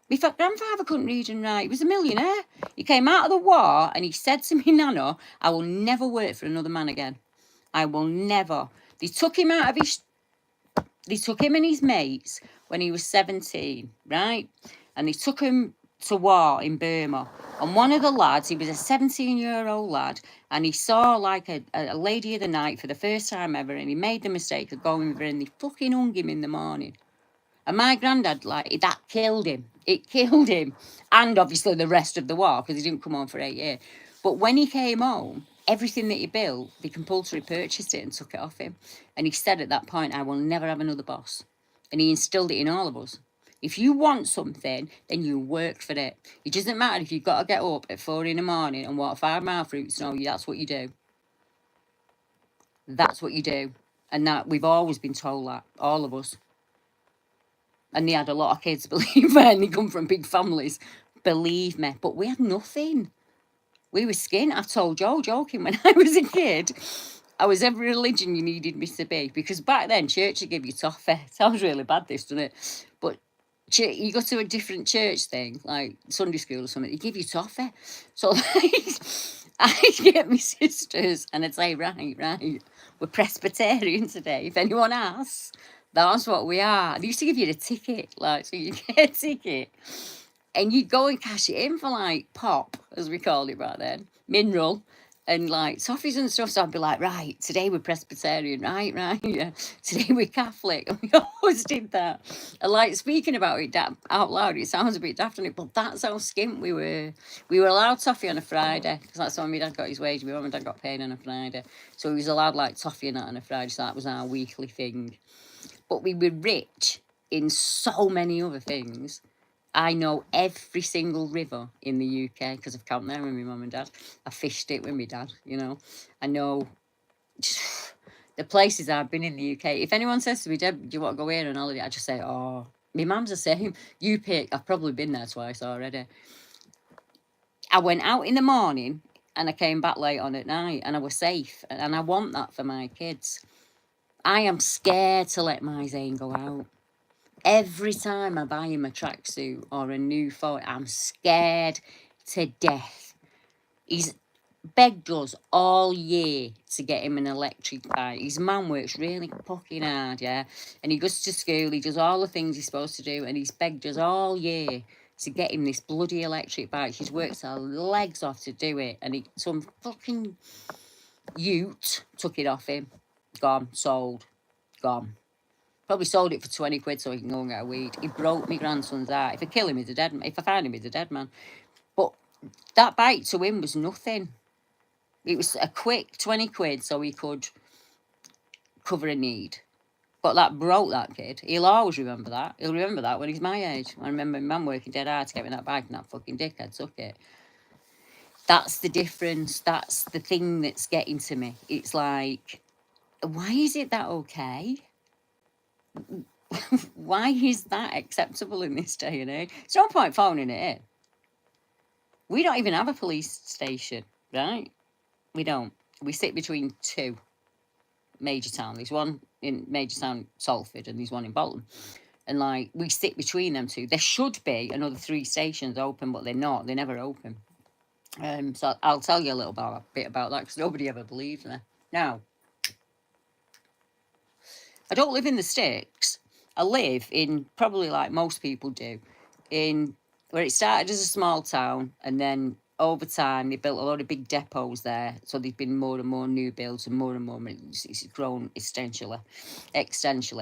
My grandfather couldn't read and write. He was a millionaire. He came out of the war and he said to me, Nana, I will never work for another man again. I will never. They took him out of his... They took him and his mates when he was 17, right? And they took him to war in Burma. And one of the lads, he was a 17-year-old lad, and he saw like a lady of the night for the first time ever, and he made the mistake of going with her, and they fucking hung him in the morning. And my granddad, like, that killed him. It killed him. And obviously the rest of the war, because he didn't come home for 8 years. But when he came home, everything that he built, they compulsory purchased it and took it off him. And he said at that point, I will never have another boss. And he instilled it in all of us. If you want something, then you work for it. It doesn't matter if you've got to get up at 4 in the morning and walk 5 mile through snow. That's what you do. That's what you do. And that we've always been told that, all of us. And they had a lot of kids, believe me, and they come from big families, believe me. But we had nothing. We were skint. I told Joe, joking, when I was a kid, I was every religion you needed me to be. Because back then, church would give you toffee. Sounds really bad, this, doesn't it? But you go to a different church thing, like Sunday school or something, they give you toffee. So like, I'd get my sisters and I'd say, right, we're Presbyterian today. If anyone asks, that's what we are. They used to give you a ticket, like, so you get a ticket. And you'd go and cash it in for, like, pop, as we called it back then, mineral, and, like, toffees and stuff. So I'd be like, right, today we're Presbyterian, right, yeah. Today we're Catholic. And we always did that. And, like, speaking about it out loud, it sounds a bit daft, doesn't it? But that's how skint we were. We were allowed toffee on a Friday, because that's when my dad got his wage. My mum and dad got paid on a Friday. So he was allowed, like, toffee and that on a Friday. So that was our weekly thing. But we were rich in so many other things. I know every single river in the UK because I've camped there with my mum and dad. I fished it with my dad, you know. I know the places I've been in the UK. If anyone says to me, Deb, do you want to go here on holiday? I just say, oh, my mum's the same. You pick. I've probably been there twice already. I went out in the morning and I came back late on at night, and I was safe. And I want that for my kids. I am scared to let my Zane go out. Every time I buy him a tracksuit or a new phone, I'm scared to death. He's begged us all year to get him an electric bike. His mum works really fucking hard, yeah? And he goes to school, he does all the things he's supposed to do, and he's begged us all year to get him this bloody electric bike. She's worked her legs off to do it, and some fucking ute took it off him. Gone, sold, gone. Probably sold it for 20 quid so he can go and get a weed. He broke my grandson's heart. If I kill him, he's a dead man. If I find him, he's a dead man. But that bike to him was nothing. It was a quick 20 quid so he could cover a need. But that broke that kid. He'll always remember that. He'll remember that when he's my age. I remember my mum working dead hard to get me that bike, and that fucking dickhead took it. That's the difference. That's the thing that's getting to me. It's like, why is it that okay? Why is that acceptable in this day and age? It's no point phoning it in. We don't even have a police station, right? We don't. We sit between 2 major towns. There's one in major town, Salford, and there's one in Bolton. And, like, we sit between them 2. There should be another 3 stations open, but they're not. They never open. So I'll tell you a little bit about that, because nobody ever believes me. Now, I don't live in the sticks. I live in, probably like most people do, in where it started as a small town, and then over time they built a lot of big depots there. So there's been more and more new builds, and more, it's grown extensionally.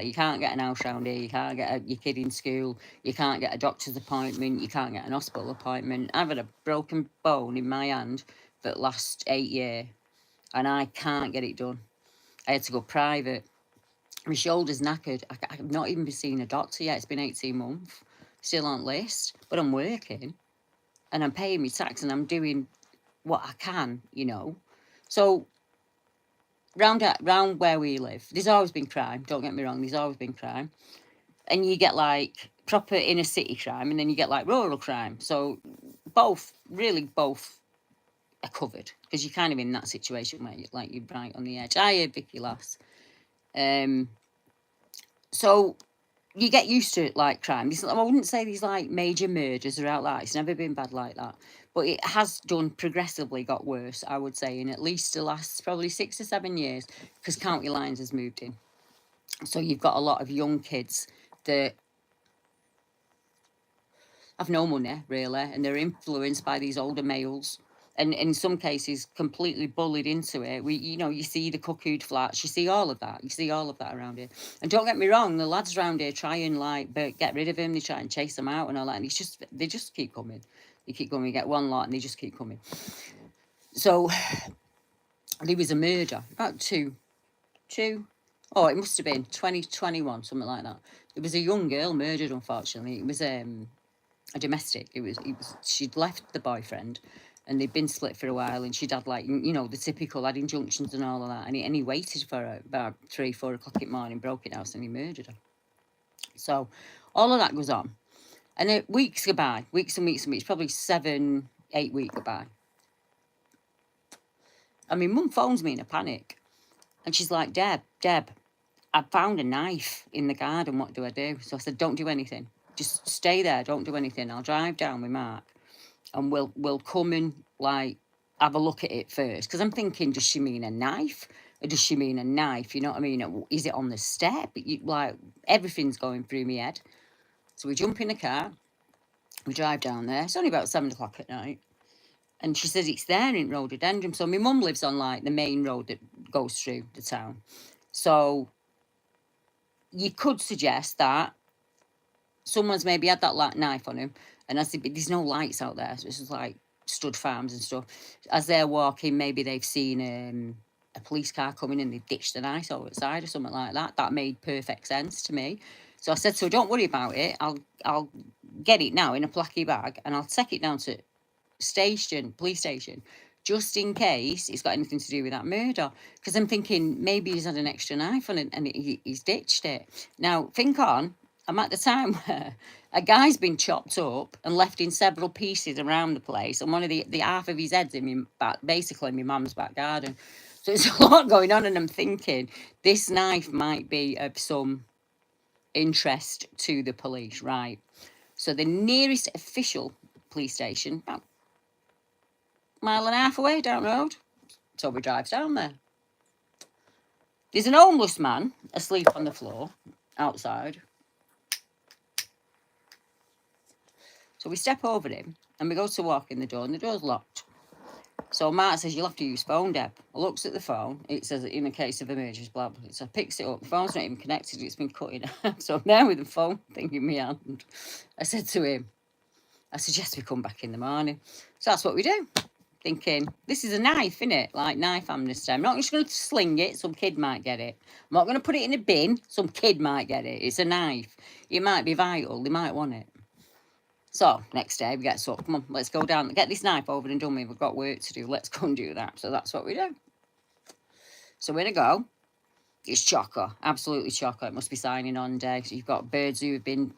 You can't get an house round here, you can't get your kid in school, you can't get a doctor's appointment, you can't get an hospital appointment. I've had a broken bone in my hand for the last 8 years, and I can't get it done. I had to go private. My shoulder's knackered. I've not even been seeing a doctor yet. It's been 18 months. still on list, but I'm working and I'm paying my tax and I'm doing what I can, you know. So round where we live, there's always been crime. Don't get me wrong, there's always been crime, and you get like proper inner city crime, and then you get like rural crime. So both are covered because you're kind of in that situation where you're right on the edge. I heard Vicky Lass. So you get used to it, like crime. I wouldn't say these like major murders are out like it's never been bad like that, but it has done progressively got worse, I would say, in at least the last probably 6 or 7 years, because County Lines has moved in. So you've got a lot of young kids that have no money really, and they're influenced by these older males, and in some cases completely bullied into it. You see the cuckooed flats, you see all of that. You see all of that around here. And don't get me wrong, the lads around here try and like get rid of him. They try and chase them out and all that. And they just keep coming. You keep coming. You get one lot, and they just keep coming. So there was a murder about two. Oh, it must have been 2021, something like that. There was a young girl murdered. Unfortunately, it was a domestic. She'd left the boyfriend, and they'd been split for a while, and she'd had like the typical had injunctions and all of that, and he waited for her about 3-4 o'clock in the morning, broke it house, and he murdered her. So all of that goes on, and weeks go by, weeks and weeks, probably 7-8 weeks go by. I mean, Mum phones me in a panic, and she's like, Deb, I found a knife in the garden, what do I do? So I said, don't do anything. Just stay there, don't do anything. I'll drive down with Mark, and we'll come and like have a look at it first. Because I'm thinking, does she mean a knife? Or does she mean a knife? You know what I mean? Is it on the step? Like, everything's going through my head. So we jump in the car, we drive down there. It's only about 7 o'clock at night. And she says it's there in Rhododendron. So my mum lives on like the main road that goes through the town. So you could suggest that someone's maybe had that knife on him, and there's no lights out there, so this is like stud farms and stuff. As they're walking, maybe they've seen a police car coming and they've ditched the knife over the side or something like that. That made perfect sense to me. So I said, so don't worry about it. I'll get it now in a placky bag, and I'll take it down to police station, just in case it's got anything to do with that murder. Because I'm thinking maybe he's had an extra knife on it and he's ditched it. Now, think on. I'm at the time where a guy's been chopped up and left in several pieces around the place, and one of the half of his head's in basically my mum's back garden. So there's a lot going on, and I'm thinking this knife might be of some interest to the police, right? So the nearest official police station, about a mile and a half away down the road. So we drive down there. There's an homeless man asleep on the floor outside. So we step over him and we go to walk in the door, and the door's locked. So Mark says, you'll have to use phone, Deb. I looks at the phone. It says, in a case of emergency, blah, blah. So I picks it up. The phone's not even connected. It's been cut in half. So I'm there with the phone thing in my hand. I said to him, I suggest we come back in the morning. So that's what we do. Thinking, this is a knife, innit? Like knife amnesty. I'm not just going to sling it. Some kid might get it. I'm not going to put it in a bin. Some kid might get it. It's a knife. It might be vital. They might want it. So, next day, we get up. Come on, let's go down. Get this knife over and done with. We've got work to do. Let's go and do that. So, that's what we do. So, in I go. It's chocker. Absolutely chocker. It must be signing on day. So, you've got birds who have been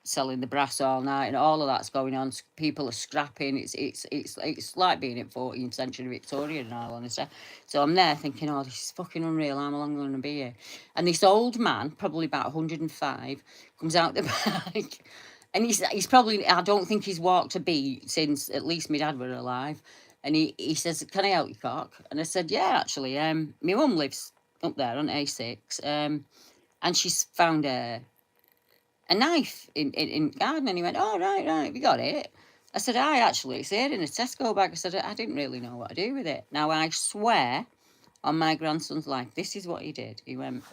selling the brass all night, and all of that's going on. People are scrapping. It's like being in 14th century Victoria, in all honesty. So, I'm there thinking, oh, this is fucking unreal. How long am I going to be here? And this old man, probably about 105, comes out the back. And he's probably, I don't think he's walked a beat since at least my dad were alive. And he says, can I help you, cock? And I said, yeah, actually. My mum lives up there on A6. And she's found a knife in the garden. And he went, oh, right, have you got it? I said, aye, actually, it's here in a Tesco bag. I said, I didn't really know what to do with it. Now, I swear on my grandson's life, this is what he did. He went,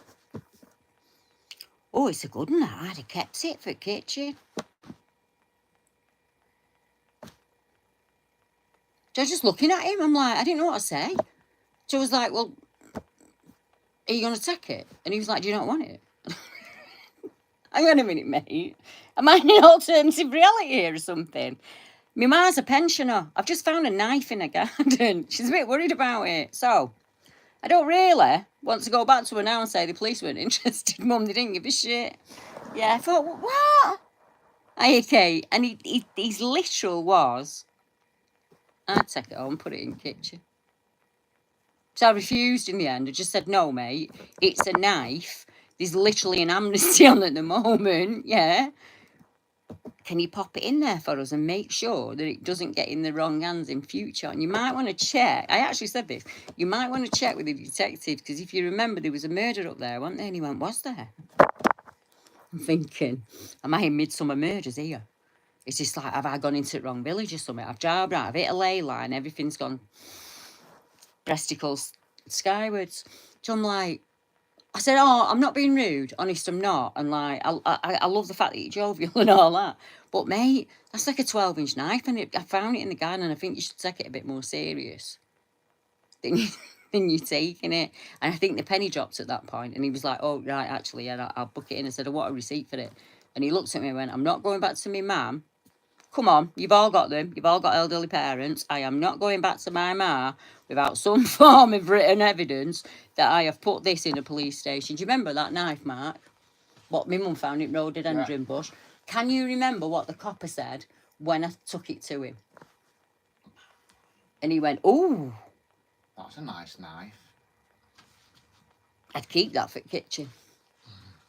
oh, it's a good one, I'd have kept it for the kitchen. So I was just looking at him. I'm like, I didn't know what to say. So I was like, well, are you going to take it? And he was like, do you not want it? Hang on a minute, mate. Am I in alternative reality here or something? My ma's a pensioner. I've just found a knife in her garden. She's a bit worried about it. So, I don't really want to go back to her now and say the police weren't interested. Mum, they didn't give a shit. Yeah, I thought, what? Okay, and his literal was, I'd take it home, put it in the kitchen. So I refused in the end. I just said, no, mate, it's a knife. There's literally an amnesty on at the moment, yeah. Can you pop it in there for us and make sure that it doesn't get in the wrong hands in future? And you might want to check. I actually said this. You might want to check with the detective, because if you remember, there was a murder up there, wasn't there? And he went, was there? I'm thinking, am I in Midsummer Murders here? It's just like, have I gone into the wrong village or something? I've drove out, I've hit a ley line, everything's gone breasticles skywards. So I'm like, I said, oh, I'm not being rude. Honest, I'm not. And like, I love the fact that you're jovial and all that. But mate, that's like a 12-inch knife, and I found it in the garden, and I think you should take it a bit more serious than you're taking it. And I think the penny dropped at that point, and he was like, oh, right, actually, yeah, I'll book it in. I said, I want a receipt for it. And he looked at me and went, I'm not going back to my mum. Come on, you've all got them. You've all got elderly parents. I am not going back to my ma without some form of written evidence that I have put this in a police station. Do you remember that knife, Mark? What my mum found in rhododendron bush. Can you remember what the copper said when I took it to him? And he went, ooh. That's a nice knife. I'd keep that for the kitchen.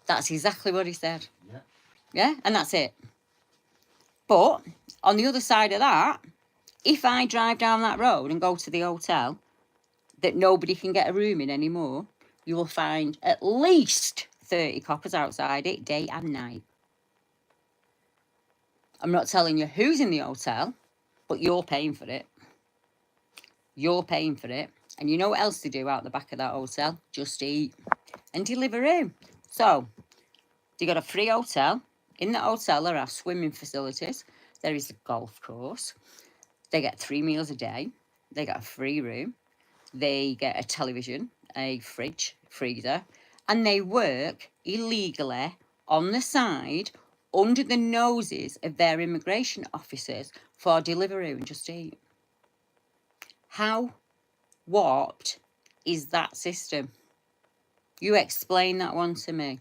That's exactly what he said. Yeah. Yeah, and that's it. But on the other side of that, if I drive down that road and go to the hotel that nobody can get a room in anymore, you will find at least 30 coppers outside it, day and night. I'm not telling you who's in the hotel, but you're paying for it. You're paying for it. And you know what else they do out the back of that hotel? Just eat and deliver in. So, they got a free hotel. In the hotel, there are swimming facilities. There is a golf course. They get 3 meals a day. They get a free room. They get a television, a fridge, freezer, and they work illegally on the side under the noses of their immigration officers for delivery and just eat. How warped is that system? You explain that one to me.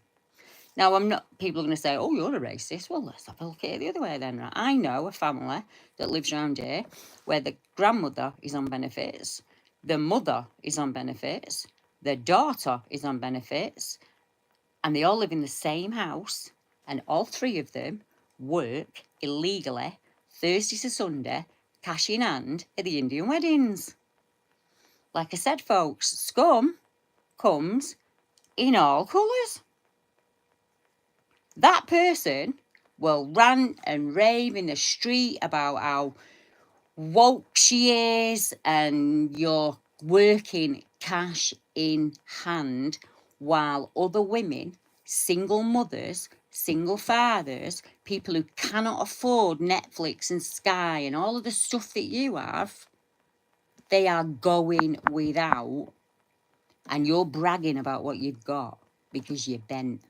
Now, I'm not, people are going to say, oh, you're a racist. Well, let's have a look at it the other way then, right? I know a family that lives around here where the grandmother is on benefits, the mother is on benefits, the daughter is on benefits, and they all live in the same house, and all 3 of them work illegally Thursday to Sunday, cash in hand at the Indian weddings. Like I said, folks, scum comes in all colours. That person will rant and rave in the street about how woke she is, and you're working cash in hand, while other women, single mothers, single fathers, people who cannot afford Netflix and Sky and all of the stuff that you have, they are going without, and you're bragging about what you've got because you're bent.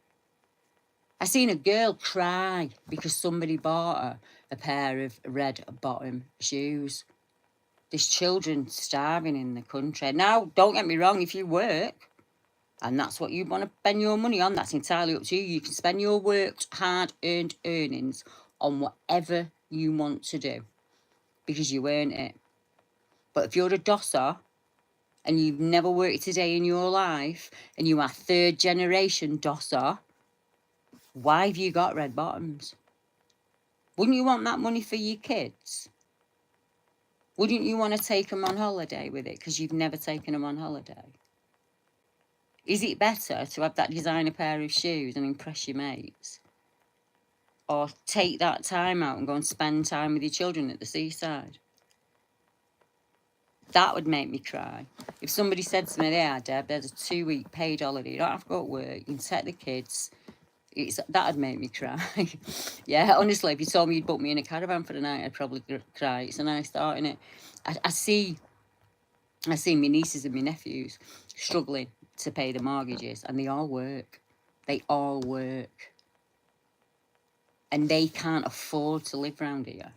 I seen a girl cry because somebody bought her a pair of red bottom shoes. There's children starving in the country. Now, don't get me wrong, if you work and that's what you want to spend your money on, that's entirely up to you. You can spend your worked, hard-earned earnings on whatever you want to do because you earn it. But if you're a dosser and you've never worked a day in your life and you are 3rd generation dosser, why have you got red bottoms? Wouldn't you want that money for your kids? Wouldn't you want to take them on holiday with it because you've never taken them on holiday? Is it better to have that designer pair of shoes and impress your mates? Or take that time out and go and spend time with your children at the seaside? That would make me cry. If somebody said to me, yeah, Deb, there's a 2-week paid holiday, you don't have to go to work, you can take the kids, that'd make me cry. Yeah, honestly, if you told me you'd book me in a caravan for the night, I'd probably cry. It's a nice start, innit? I see my nieces and my nephews struggling to pay the mortgages, and they all work. They all work. and they can't afford to live around here.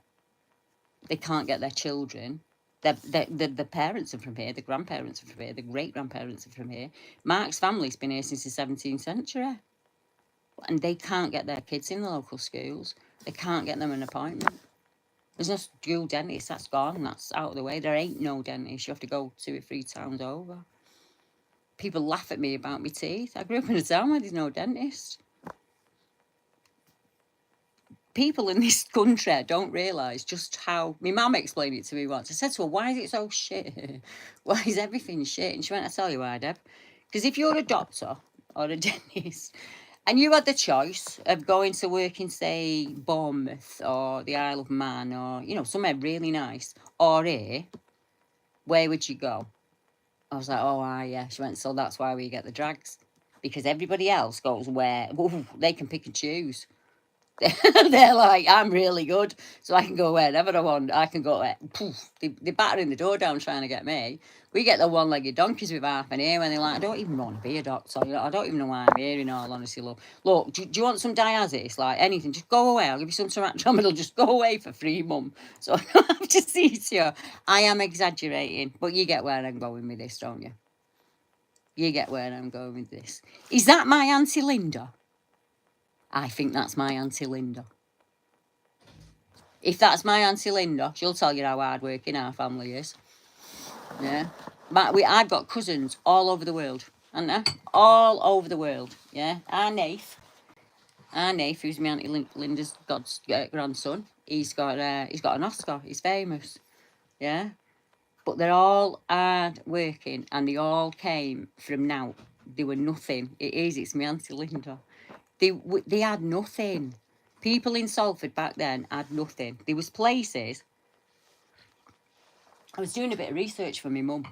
They can't get their children. The parents are from here, the grandparents are from here, the great-grandparents are from here. Mark's family's been here since the 17th century. And they can't get their kids in the local schools. They can't get them an appointment. There's no school dentist, that's gone, that's out of the way. There ain't no dentist, you have to go 2 or 3 towns over. People laugh at me about my teeth. I grew up in a town where there's no dentist. People in this country don't realise just how... My mum explained it to me once. I said to her, why is it so shit? Why is everything shit? And she went, I'll tell you why, Deb. Because if you're a doctor or a dentist and you had the choice of going to work in, say, Bournemouth or the Isle of Man or, you know, somewhere really nice, or here, where would you go? I was like, oh, yeah. She went, so that's why we get the drags. Because everybody else goes where... Ooh, they can pick and choose. They're like, I'm really good, so I can go wherever I want. I can go where... Poof, they're battering the door down trying to get me. We get the one-legged donkeys with half an ear when they're like, I don't even want to be a doctor. You know, I don't even know why I'm here, in all honesty. Look, do you want some diazis? Like, anything, just go away. I'll give you some tramadol. Just go away for free, mum. So I don't have to see to you. I am exaggerating, but you get where I'm going with this, don't you? You get where I'm going with this. Is that my Auntie Linda? I think that's my Auntie Linda. If that's my Auntie Linda, she'll tell you how hard-working our family is. Yeah. I've got cousins all over the world, haven't I? All over the world, yeah. Our Nath, who's my Auntie Linda's grandson, he's got an Oscar. He's famous, yeah. But they're all hard-working, and they all came from now. They were nothing. It's my Auntie Linda. They had nothing. People in Salford back then had nothing. There was places... I was doing a bit of research for my mum.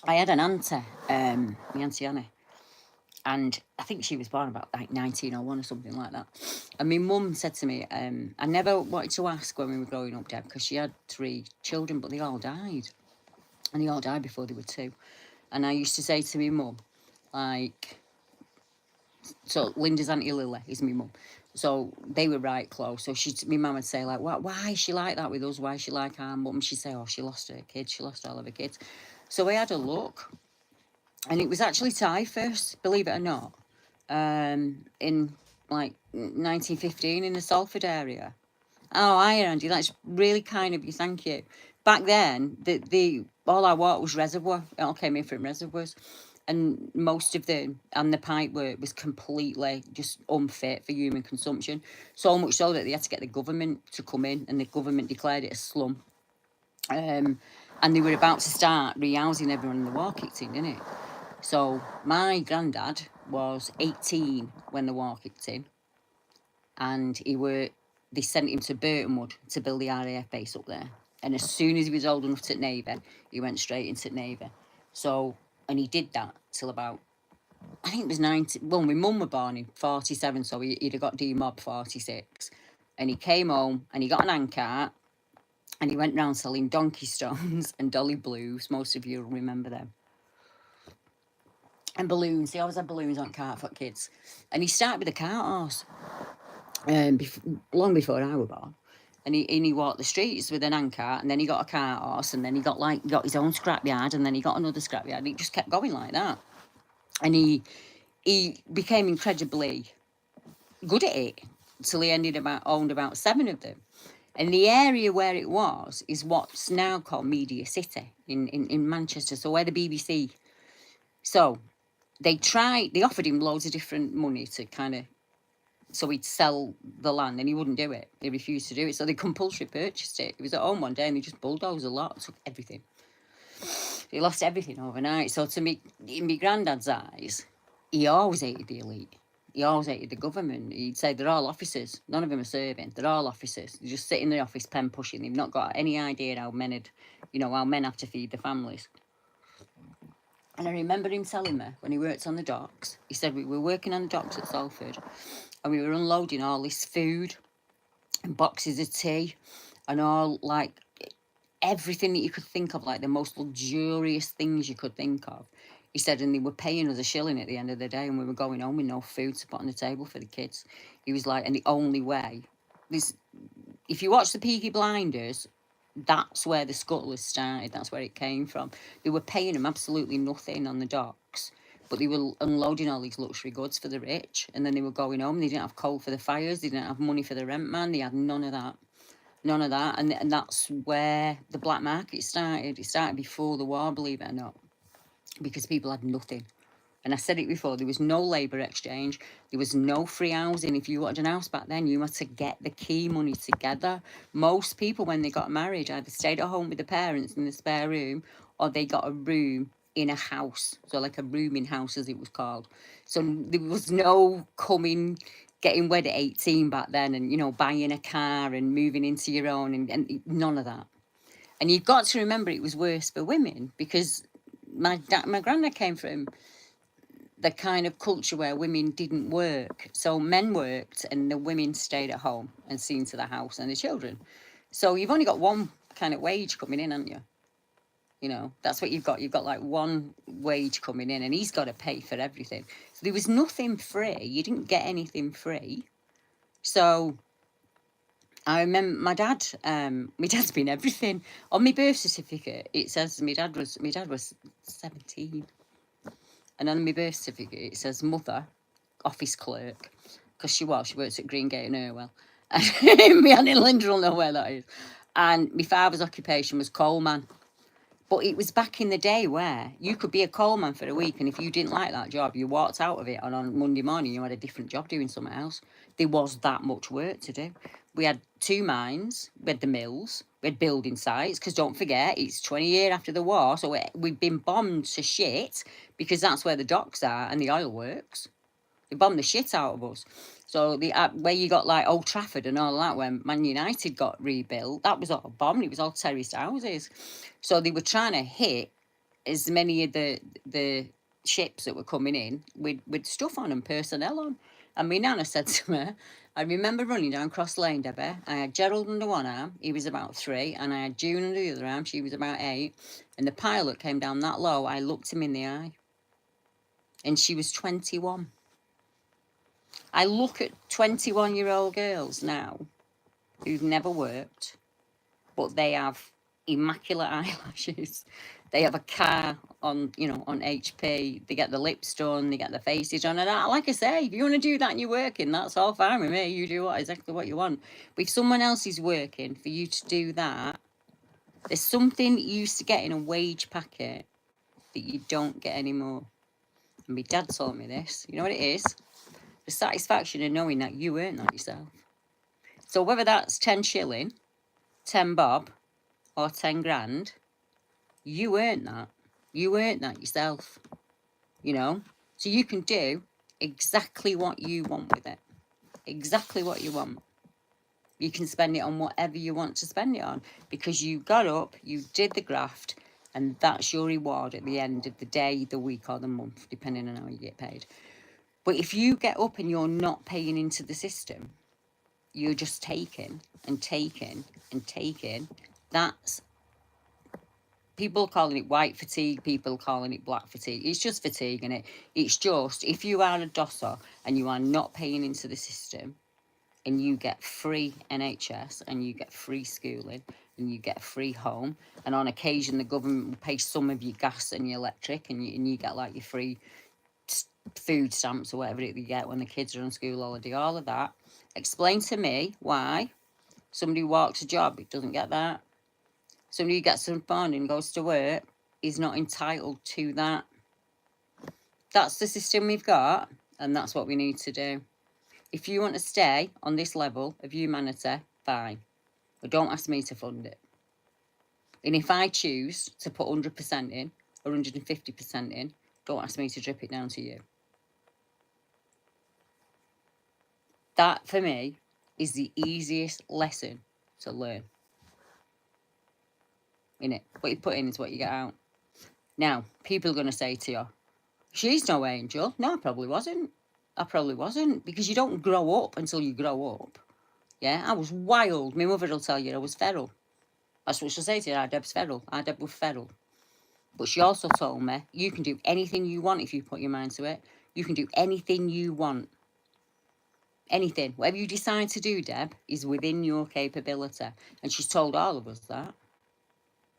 I had an auntie, my Auntie Annie, and I think she was born about like 1901 or something like that. And my mum said to me, I never wanted to ask when we were growing up, Deb, because she had 3 children, but they all died. And they all died before they were 2. And I used to say to my mum, like... So Linda's Auntie Lily is my mum. So they were right close. So my mum would say, like, why is she like that with us? Why is she like our mum? She'd say, oh, she lost her kids. She lost all of her kids. So we had a look. And it was actually typhus, believe it or not, in, like, 1915 in the Salford area. Oh, hi, Andy. That's really kind of you. Thank you. Back then, all our water was reservoir. It all came in from reservoirs. And most of them, and the pipe work was completely just unfit for human consumption. So much so that they had to get the government to come in, and the government declared it a slum. And they were about to start rehousing everyone in the war kicked in, didn't it? So my granddad was 18 when the war kicked in. And they sent him to Burtonwood to build the RAF base up there. And as soon as he was old enough to Navy, he went straight into Navy. So... And he did that till about, I think it was 90. Well, my mum was born in 47, so he'd have got demobbed 46. And he came home and he got an handcart and he went round selling donkey stones and dolly blues. Most of you will remember them. And balloons. They always had balloons on cart for kids. And he started with a cart horse long before I was born. And he walked the streets with an handcart, and then he got a cart horse, and then he got his own scrapyard, and then he got another scrapyard. And he just kept going like that. And he became incredibly good at it till he owned about 7 of them. And the area where it was is what's now called Media City in Manchester, so where the BBC. So they offered him loads of different money to kind of, so he'd sell the land, and he wouldn't do it. He refused to do it. So they compulsory purchased it. He was at home one day and they just bulldozed a lot, took everything. He lost everything overnight. So to me, in my granddad's eyes, he always hated the elite. He always hated the government. He'd say they're all officers. None of them are serving. They're all officers. They just sit in the office, pen pushing. They've not got any idea how men have to feed their families. And I remember him telling me when he worked on the docks, he said we were working on the docks at Salford, and we were unloading all this food and boxes of tea and all, like, everything that you could think of, like the most luxurious things you could think of. He said, and they were paying us a shilling at the end of the day, and we were going home with no food to put on the table for the kids. He was like, and the only way, this, if you watch the Peaky Blinders, that's where the scuttlers started. That's where it came from. They were paying them absolutely nothing on the docks, but they were unloading all these luxury goods for the rich, and then they were going home. They didn't have coal for the fires. They didn't have money for the rent man. They had none of that. None of that. And that's where the black market started. It started before the war, believe it or not, because people had nothing. And I said it before, there was no labour exchange. There was no free housing. If you wanted an house back then, you had to get the key money together. Most people, when they got married, either stayed at home with the parents in the spare room, or they got a room in a house. So like a rooming house, as it was called. So there was no getting wed at 18 back then, and, you know, buying a car and moving into your own, and none of that. And you've got to remember it was worse for women, because my granddad came from the kind of culture where women didn't work. So men worked and the women stayed at home and seen to the house and the children. So you've only got one kind of wage coming in, haven't you? You know, that's what you've got. You've got like one wage coming in, and he's got to pay for everything. So there was nothing free. You didn't get anything free. So I remember my dad's been everything. On my birth certificate, it says my dad was 17. And on my birth certificate, it says mother, office clerk, because she works at Greengate and Irwell. And my Aunt Linda will know where that is. And my father's occupation was coalman. But it was back in the day where you could be a coalman for a week, and if you didn't like that job, you walked out of it, and on Monday morning you had a different job doing something else. There was that much work to do. We had 2 mines, we had the mills, we had building sites, because don't forget, it's 20 years after the war, so we've been bombed to shit, because that's where the docks are and the oil works. They bombed the shit out of us. So the where you got like Old Trafford and all that, when Man United got rebuilt, that was all bombed. It was all terraced houses. So they were trying to hit as many of the ships that were coming in with stuff on and personnel on. And my nana said to me, I remember running down Cross Lane, Debbie. I had Gerald under one arm, he was about 3, and I had June under the other arm, she was about 8. And the pilot came down that low, I looked him in the eye. And she was 21. I look at 21-year-old girls now who've never worked, but they have immaculate eyelashes. They have a car on, you know, on HP. They get the lips done, they get the faces done. And like I say, if you want to do that and you're working, that's all fine with me. You do exactly what you want. But if someone else is working for you to do that, there's something you used to get in a wage packet that you don't get anymore. And my dad told me this. You know what it is? The satisfaction of knowing that you earned that yourself. So whether that's 10 shilling, 10 bob, or 10 grand, you earned that. You earned that yourself, you know. So you can do exactly what you want with it. Exactly what you want. You can spend it on whatever you want to spend it on, because you got up, you did the graft, and that's your reward at the end of the day, the week, or the month, depending on how you get paid. But if you get up and you're not paying into the system, you're just taking and taking and taking. That's, people calling it white fatigue, people calling it black fatigue. It's just fatigue, innit? It's just, if you are a DOSser and you are not paying into the system, and you get free NHS, and you get free schooling, and you get free home, and on occasion the government will pay some of your gas and your electric, and you get like your free food stamps or whatever you get when the kids are on school holiday, all of that. Explain to me why somebody who walks a job doesn't get that. Somebody who gets up in the morning and goes to work is not entitled to that. That's the system we've got, and that's what we need to do. If you want to stay on this level of humanity, fine. But don't ask me to fund it. And if I choose to put 100% in, or 150% in, don't ask me to drip it down to you. That, for me, is the easiest lesson to learn. Innit? What you put in is what you get out. Now, people are going to say to you, she's no angel. No, I probably wasn't. Because you don't grow up until you grow up. Yeah, I was wild. My mother will tell you I was feral. That's what she'll say to you. Deb's feral. Deb was feral. But she also told me, you can do anything you want if you put your mind to it. You can do anything you want. Anything. Whatever you decide to do, Deb, is within your capability. And she's told all of us that.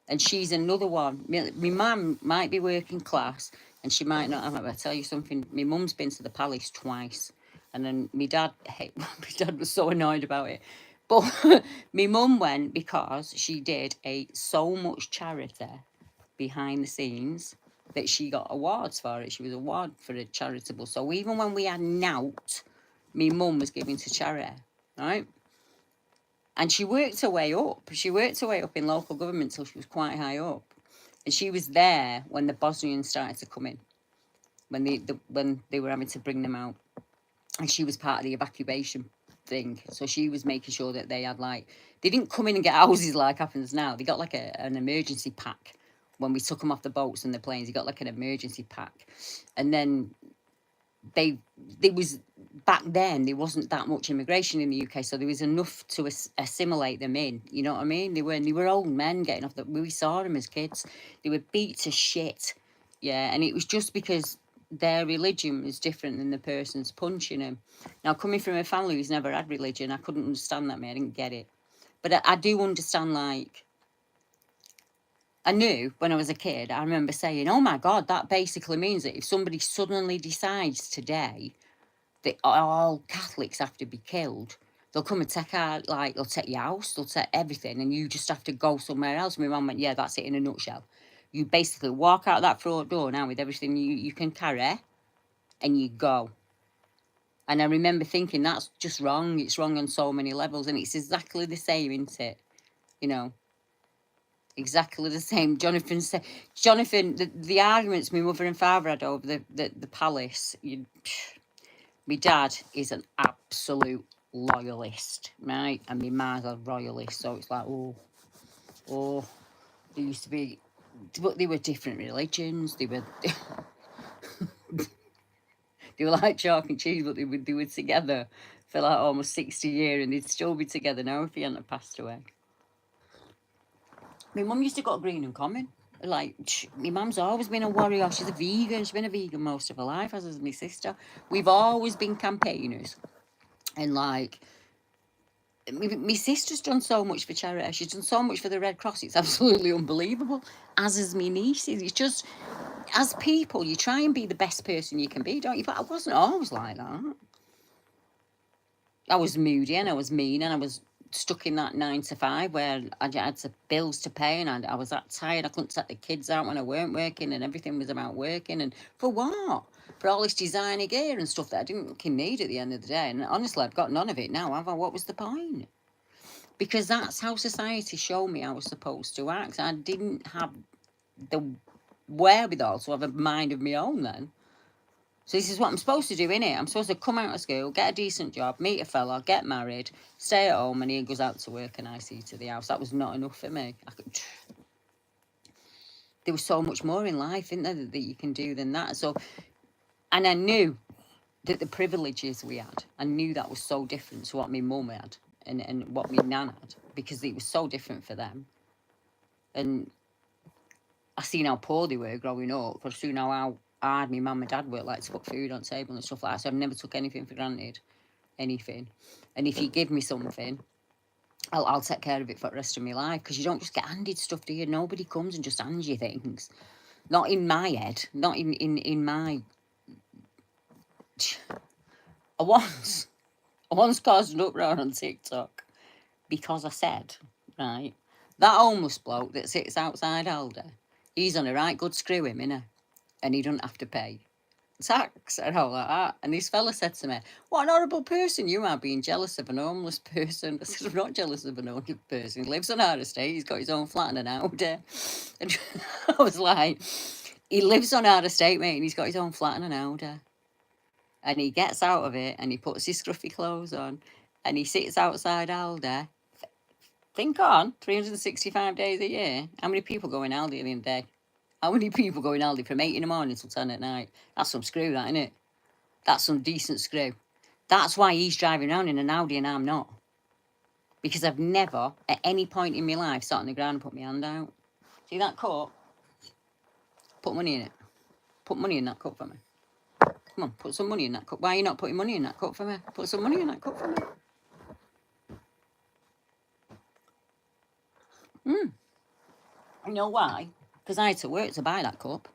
And she's another one. My mum might be working class and she might not have it. I'll tell you something. My mum's been to the palace twice. And then my dad, my dad was so annoyed about it. But my mum went because she did so much charity behind the scenes that she got awards for it. She was awarded for a charitable. So even when we had nought, my mum was giving to charity, right? And she worked her way up. She worked her way up in local government till she was quite high up. And she was there when the Bosnians started to come in, when they were having to bring them out. And she was part of the evacuation thing. So she was making sure that they had they didn't come in and get houses like happens now. They got an emergency pack. When we took them off the boats and the planes, he got an emergency pack. And then back then, there wasn't that much immigration in the UK, so there was enough to assimilate them in. You know what I mean? They were old men getting off we saw them as kids. They were beat to shit. Yeah, and it was just because their religion was different than the person's punching them. Now, coming from a family who's never had religion, I couldn't understand that, mate. I didn't get it. But I do understand, I knew when I was a kid, I remember saying, oh my God, that basically means that if somebody suddenly decides today that all Catholics have to be killed, they'll come and take they'll take your house, they'll take everything, and you just have to go somewhere else. My mum went, yeah, that's it in a nutshell. You basically walk out that front door now with everything you can carry, and you go. And I remember thinking, that's just wrong. It's wrong on so many levels, and it's exactly the same, isn't it? You know. Exactly the same. Jonathan said, the arguments my mother and father had over the palace, my dad is an absolute loyalist, right? And my ma's a royalist, so it's they used to be, but they were different religions. They were they were like chalk and cheese, but they were together for almost 60 years, and they'd still be together now if he hadn't passed away. My mum used to go to Greenham Common. My mum's always been a warrior. She's a vegan. She's been a vegan most of her life, as is my sister. We've always been campaigners. And my sister's done so much for charity. She's done so much for the Red Cross. It's absolutely unbelievable. As is my nieces. It's just, as people, you try and be the best person you can be, don't you? But I wasn't always like that. I was moody and I was mean and I was stuck in that 9 to 5 where I had bills to pay and I was that tired. I couldn't take the kids out when I weren't working and everything was about working. And for what? For all this designer gear and stuff that I didn't fucking need at the end of the day. And honestly, I've got none of it now, have I? What was the point? Because that's how society showed me I was supposed to act. I didn't have the wherewithal to have a mind of my own then. So this is what I'm supposed to do, innit? I'm supposed to come out of school, get a decent job, meet a fella, get married, stay at home, and he goes out to work and I see to the house. That was not enough for me. There was so much more in life, isn't there, that you can do than that. So, and I knew that the privileges we had, I knew that was so different to what my mum had and what my nan had, because it was so different for them. And I seen how poor they were growing up. I seen how hard my mum and dad worked, to put food on the table and stuff like that. So I've never took anything for granted, anything. And if you give me something, I'll take care of it for the rest of my life, because you don't just get handed stuff, do you? Nobody comes and just hands you things. Not in my head. Not in my... I once caused an uproar on TikTok because I said, right, that homeless bloke that sits outside Aldi, he's on a right good screw him, innit? And he doesn't have to pay tax and all like that. And this fella said to me, what an horrible person you are, being jealous of an homeless person. I said, I'm not jealous of an homeless person. He lives on our estate. He's got his own flat and an Audi. And I was like, he lives on our estate, mate, and he's got his own flat and an Audi. And he gets out of it and he puts his scruffy clothes on and he sits outside Aldi. Think on 365 days a year. How many people go in Aldi at the end of the day? How many people go in Aldi from 8 in the morning till 10 at night? That's some screw, that, innit? That's some decent screw. That's why he's driving around in an Audi and I'm not. Because I've never, at any point in my life, sat on the ground and put my hand out. See that cut? Put money in it. Put money in that cup for me. Come on, put some money in that cup. Why are you not putting money in that cup for me? Put some money in that cup for me. You know why? Because I had to work to buy that cup.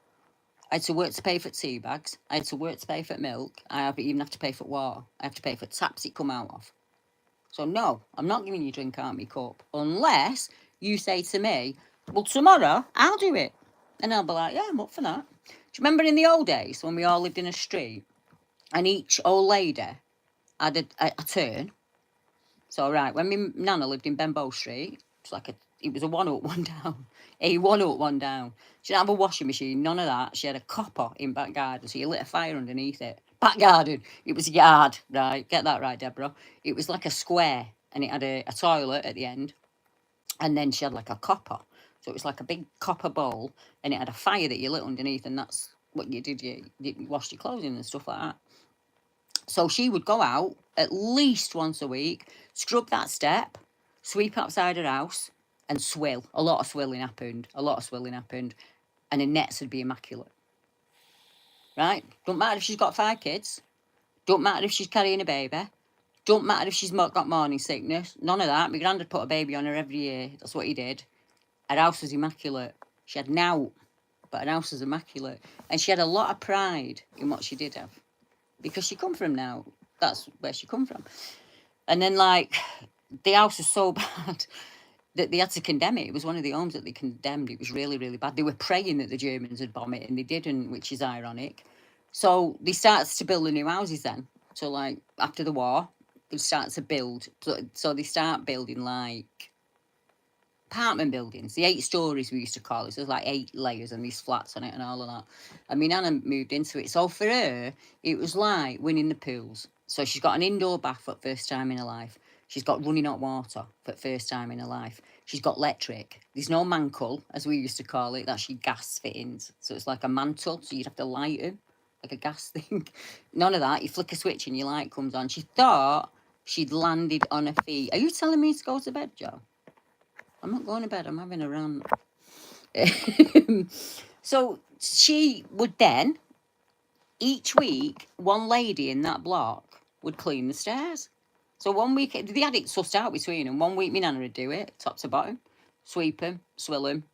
I had to work to pay for tea bags. I had to work to pay for milk. Even have to pay for water. I have to pay for taps it come out of. So no, I'm not giving you drink out of my cup unless you say to me, well, tomorrow I'll do it. And I'll be like, yeah, I'm up for that. Do you remember in the old days when we all lived in a street and each old lady had a turn? So, right, when my nana lived in Benbow Street, it was a one up, one down. A one up, one down. She didn't have a washing machine, none of that. She had a copper in back garden, so you lit a fire underneath it. Back garden, it was a yard, right? Get that right, Deborah. It was like a square, and it had a toilet at the end. And then she had like a copper. So it was like a big copper bowl, and it had a fire that you lit underneath, and that's what you did. You washed your clothes in and stuff like that. So she would go out at least once a week, scrub that step, sweep outside her house, and swill. A lot of swilling happened. And the nets would be immaculate. Right? Don't matter if she's got 5 kids. Don't matter if she's carrying a baby. Don't matter if she's got morning sickness. None of that. My granddad put a baby on her every year. That's what he did. Her house was immaculate. She had nought, but her house was immaculate. And she had a lot of pride in what she did have. Because she come from now. That's where she come from. And then, like, the house was so bad that they had to condemn it. It was one of the homes that they condemned. It was really, really bad. They were praying that the Germans would bomb it, and they didn't, which is ironic. So they started to build the new houses then. So, like, after the war, they started to build. So they start building, like, apartment buildings, the 8 stories we used to call it. So there's like 8 layers and these flats on it and all of that. I mean, Nana moved into it. So for her, it was like winning the pools. So she's got an indoor bath for the first time in her life. She's got running hot water for the first time in her life. She's got electric. There's no mantle, as we used to call it. That's your gas fittings. So it's like a mantle. So you'd have to light them, like a gas thing. None of that. You flick a switch and your light comes on. She thought she'd landed on her feet. Are you telling me to go to bed, Joe? I'm not going to bed. I'm having a rant. So she would then, each week, one lady in that block would clean the stairs. So 1 week, they had it sussed out between them. 1 week, my nana would do it, top to bottom, sweep them, swill them,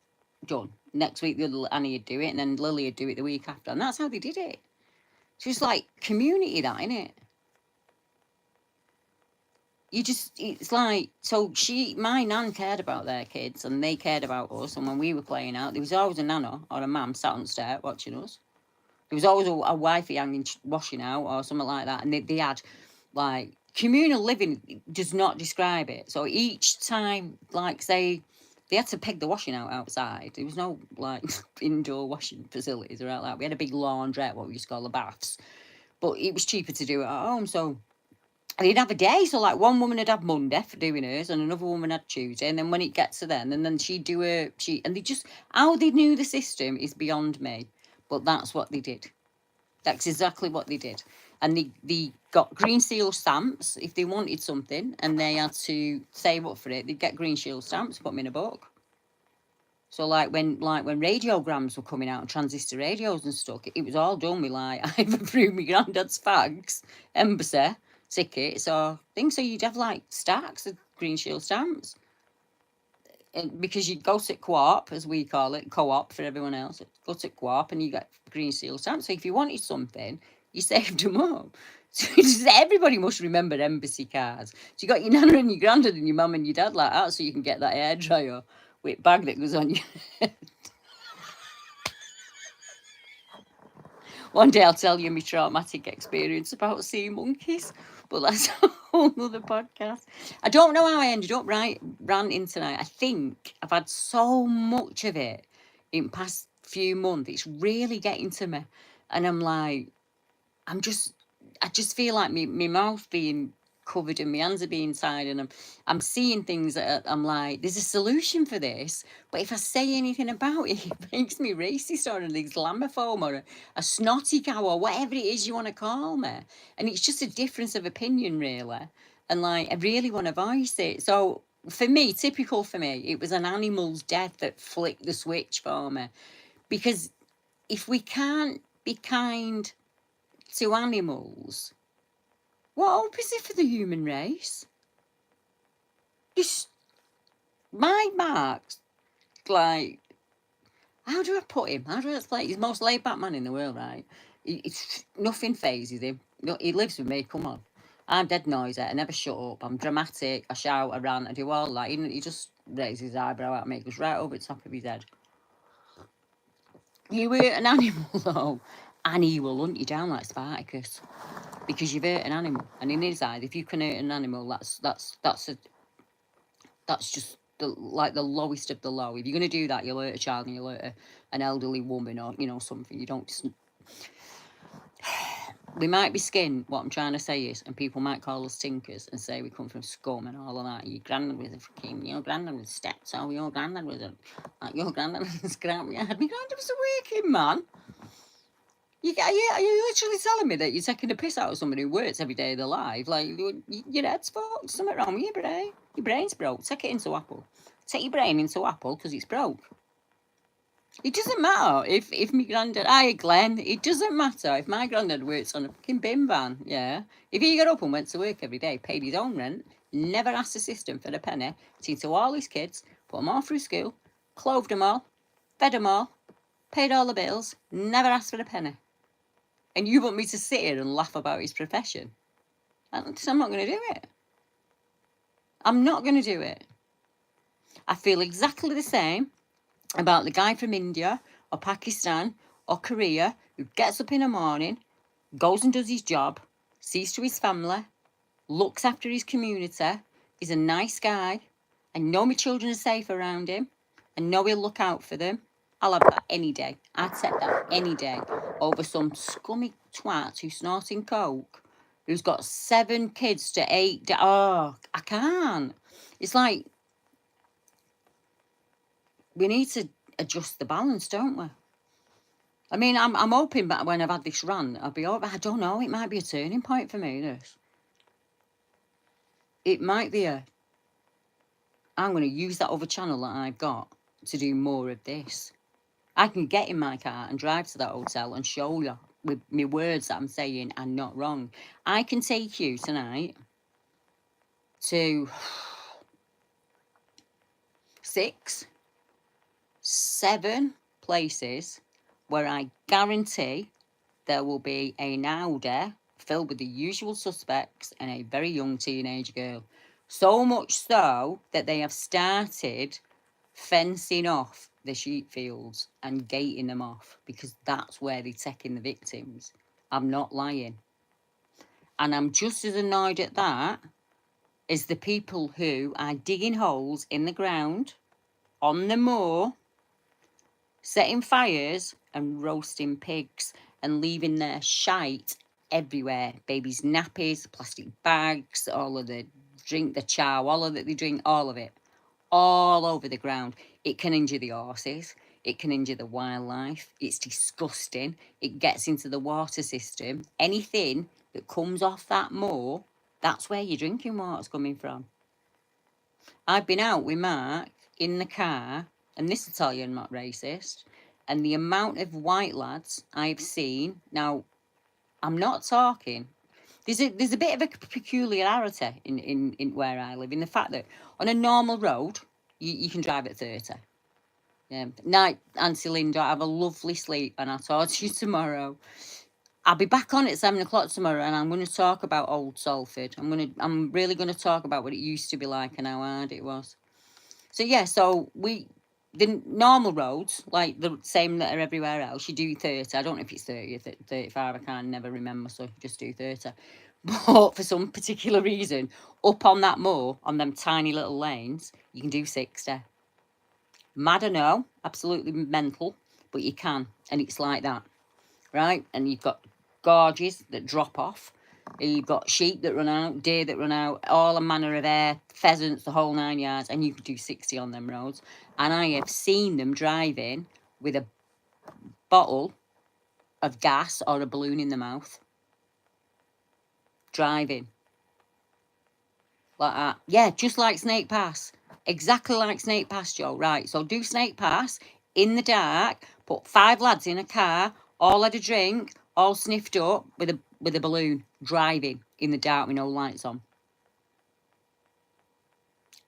done. Next week, the other Annie would do it, and then Lily would do it the week after. And that's how they did it. So it's like community, that, innit? It's like, so my nan cared about their kids and they cared about us. And when we were playing out, there was always a nana or a mum sat on the stair watching us. There was always a wifey hanging, washing out or something like that. And they had, like, communal living does not describe it. So each time, like, say, they had to peg the washing out outside. There was no, like, indoor washing facilities or like that. We had a big laundrette, what we used to call the baths. But it was cheaper to do it at home, so... And he'd have a day, so like one woman would have Monday for doing hers, and another woman had Tuesday, and then when it gets to then, and then she'd do and they just, how they knew the system is beyond me, but that's what they did. That's exactly what they did. And they got green seal stamps if they wanted something, and they had to save up for it. They'd get green seal stamps, put them in a book. So like when radiograms were coming out and transistor radios and stuff, it was all done with like either through my granddad's fags, embassy tickets or things. So you'd have like stacks of green shield stamps. And because you'd go to co-op, as we call it, co-op for everyone else, go to co-op and you get green seal stamps. So if you wanted something, you saved them up. So everybody must remember embassy cards. So you got your nana and your granddad and your mum and your dad like that, so you can get that hairdryer with bag that goes on your head. One day I'll tell you my traumatic experience about sea monkeys, but that's a whole other podcast. I don't know how I ended up ranting tonight. I think I've had so much of it in past few months. It's really getting to me. And I'm like, I just feel like my mouth being covered and my hands are being tied, and I'm seeing things that I'm like, there's a solution for this, but if I say anything about it, it makes me racist or an Islamophobe or a snotty cow or whatever it is you want to call me. And it's just a difference of opinion, really. And like, I really want to voice it. So for me, typical for me, it was an animal's death that flicked the switch for me, because if we can't be kind to animals, what hope is it for the human race? Just my Mark's like, how do I put him? How do I explain? He's the most laid back man in the world, right? It's nothing phases him. No, he lives with me. Come on, I'm dead noisy. I never shut up. I'm dramatic. I shout, I rant, I do all that. He just raises his eyebrow at me, goes right over the top of his head. You hurt an animal though, and he will hunt you down like Spartacus because you've hurt an animal. And in his eyes, if you can hurt an animal, that's just the lowest of the low. If you're going to do that, you'll hurt a child and you'll hurt an elderly woman or something. You don't just. We might be skinned. What I'm trying to say is, and people might call us tinkers and say we come from scum and all of that. Your granddad was a freaking, your granddad was steps, or your granddad was your granddad was scrapyard. My granddad was a working man. Are you literally telling me that you're taking a piss out of somebody who works every day of their life? Like, your head's fucked. Something wrong with your brain. Your brain's broke. Take it into Apple. Take your brain into Apple because it's broke. It doesn't matter if my granddad... Hi, Glenn. It doesn't matter if my granddad works on a fucking bin van, yeah? If he got up and went to work every day, paid his own rent, never asked the system for a penny, seen to all his kids, put them all through school, clothed them all, fed them all, paid all the bills, never asked for a penny. And you want me to sit here and laugh about his profession? I'm not going to do it. I'm not going to do it. I feel exactly the same about the guy from India or Pakistan or Korea who gets up in the morning, goes and does his job, sees to his family, looks after his community, is a nice guy. I know my children are safe around him. I know he'll look out for them. I'll have that any day. I'd take that any day over some scummy twat who's snorting coke, who's got 7 kids to 8. Oh, I can't. It's like we need to adjust the balance, don't we? I mean, I'm hoping that when I've had this rant, I'll be over. I don't know. It might be a turning point for me. This. It might be a. I'm going to use that other channel that I've got to do more of this. I can get in my car and drive to that hotel and show you with my words that I'm saying are not wrong. I can take you tonight to 6, 7 places where I guarantee there will be an Audi filled with the usual suspects and a very young teenage girl. So much so that they have started fencing off the sheep fields and gating them off because that's where they're taking the victims. I'm not lying. And I'm just as annoyed at that as the people who are digging holes in the ground, on the moor, setting fires and roasting pigs and leaving their shite everywhere. Babies' nappies, plastic bags, all of the drink, the chow, all of it they drink, all of it. All over the ground. It can injure the horses. It can injure the wildlife. It's disgusting. It gets into the water system. Anything that comes off that moor, that's where your drinking water's coming from. I've been out with Mark in the car, and this will tell you I'm not racist, and the amount of white lads I've seen, now, I'm not talking... There's a bit of a peculiarity in where I live, in the fact that on a normal road, you can drive at 30. Yeah. Night, Auntie Linda, have a lovely sleep, and I'll talk to you tomorrow. I'll be back on at 7 o'clock tomorrow, and I'm going to talk about Old Salford. I'm really going to talk about what it used to be like and how hard it was. So yeah, the normal roads, like the same that are everywhere else, you do 30. I don't know if it's 30 or 35, I can't never remember, so just do 30. But for some particular reason, up on that moor, on them tiny little lanes, you can do 60. Mad, I know, absolutely mental, but you can, and it's like that, right? And you've got gorges that drop off. You've got sheep that run out, deer that run out, all a manner of air, pheasants, the whole 9 yards, and you can do 60 on them roads. And I have seen them driving with a bottle of gas or a balloon in the mouth. Driving. Like that. Yeah, just like Snake Pass. Exactly like Snake Pass, Joe. Right, so do Snake Pass in the dark, put 5 lads in a car, all had a drink, all sniffed up with a balloon, driving in the dark with no lights on.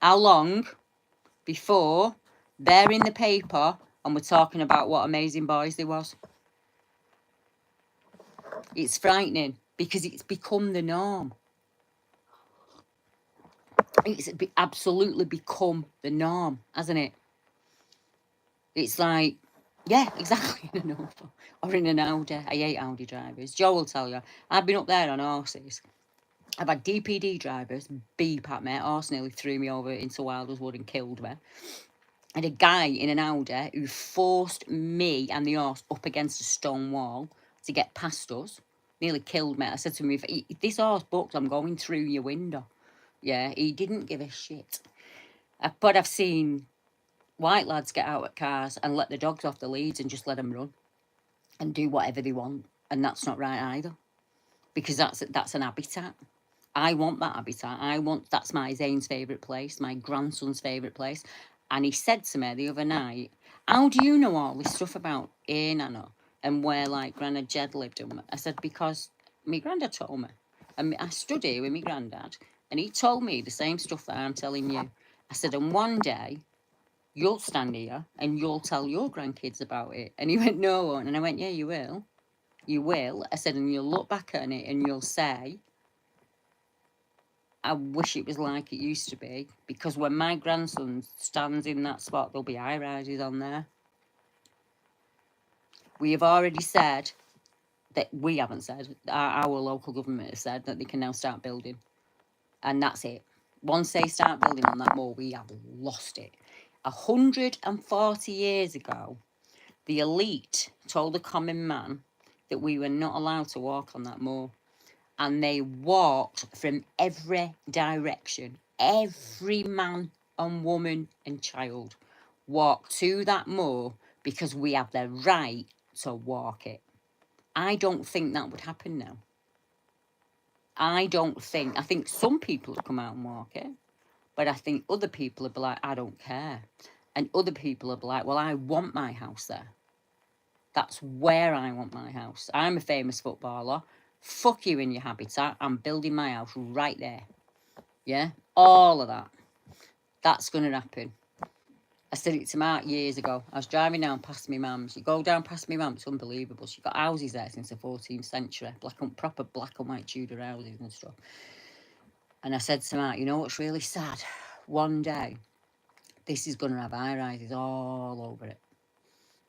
How long before they're in the paper and we're talking about what amazing boys they was? It's frightening because it's become the norm. It's absolutely become the norm, hasn't it? It's like, yeah, exactly, in a Nova or in an Audi. I hate Audi drivers. Joe will tell you. I've been up there on horses. I've had DPD drivers beep at me. Horse nearly threw me over into Wilders Wood and killed me. And a guy in an Audi who forced me and the horse up against a stone wall to get past us. Nearly killed me. I said to him, if this horse bucks, I'm going through your window. Yeah, he didn't give a shit. But I've seen white lads get out of cars and let the dogs off the leads and just let them run and do whatever they want. And that's not right either. Because that's an habitat. I want that habitat. That's my Zane's favourite place, my grandson's favourite place. And he said to me the other night, how do you know all this stuff about Nano and where like Grandad Jed lived? And I said, because my granddad told me. And I stood here with my granddad and he told me the same stuff that I'm telling you. I said, and one day you'll stand here and you'll tell your grandkids about it. And he went, no. And I went, yeah, you will. You will. I said, and you'll look back at it and you'll say, I wish it was like it used to be, because when my grandson stands in that spot, there'll be high rises on there. We have already said that we haven't said, our local government has said that they can now start building. And that's it. Once they start building on that moor, we have lost it. 140 years ago, the elite told the common man that we were not allowed to walk on that moor. And they walked from every direction. Every man and woman and child walked to that moor because we have the right to walk it. I don't think that would happen now. I think some people would come out and walk it, but I think other people would be like, I don't care. And other people would be like, well, I want my house there. That's where I want my house. I'm a famous footballer. Fuck you in your habitat. I'm building my house right there. Yeah? All of that. That's going to happen. I said it to Mark years ago. I was driving down past my mum's. You go down past my mum, it's unbelievable. She's got houses there since the 14th century. Proper black and white Tudor houses and stuff. And I said to Mark, you know what's really sad? One day, this is going to have high rises all over it.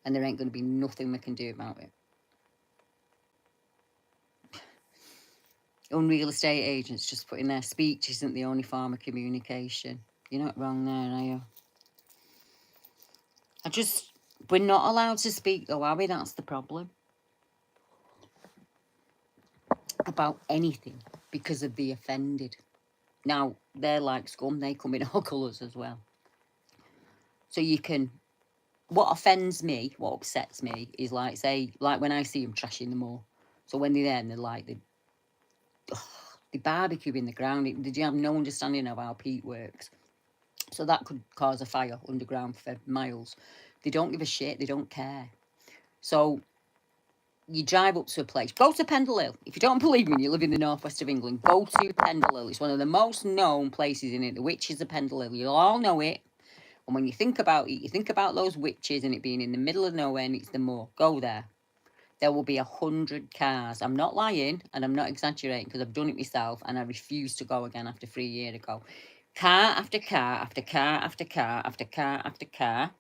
And there ain't going to be nothing we can do about it. Unreal estate agents just putting their speech isn't the only form of communication. You're not wrong there, are you? We're not allowed to speak though, are we? That's the problem. About anything because of the offended. Now, they're like scum, they come in all colours as well. So you can, what offends me, what upsets me is like, say, like when I see them trashing the moor. So when they're there and they're like, they barbecue in the ground. Did you have no understanding of how peat works? So that could cause a fire underground for miles. They don't give a shit. They don't care. So you drive up to a place. Go to Pendle Hill. If you don't believe me and you live in the northwest of England, go to Pendle Hill. It's one of the most known places in it. The witches of Pendle Hill. You'll all know it. And when you think about it, you think about those witches and it being in the middle of nowhere and it's the moor. Go there. There will be 100 cars. I'm not lying and I'm not exaggerating because I've done it myself and I refuse to go again after 3 years ago. Car after car after car after car after car after car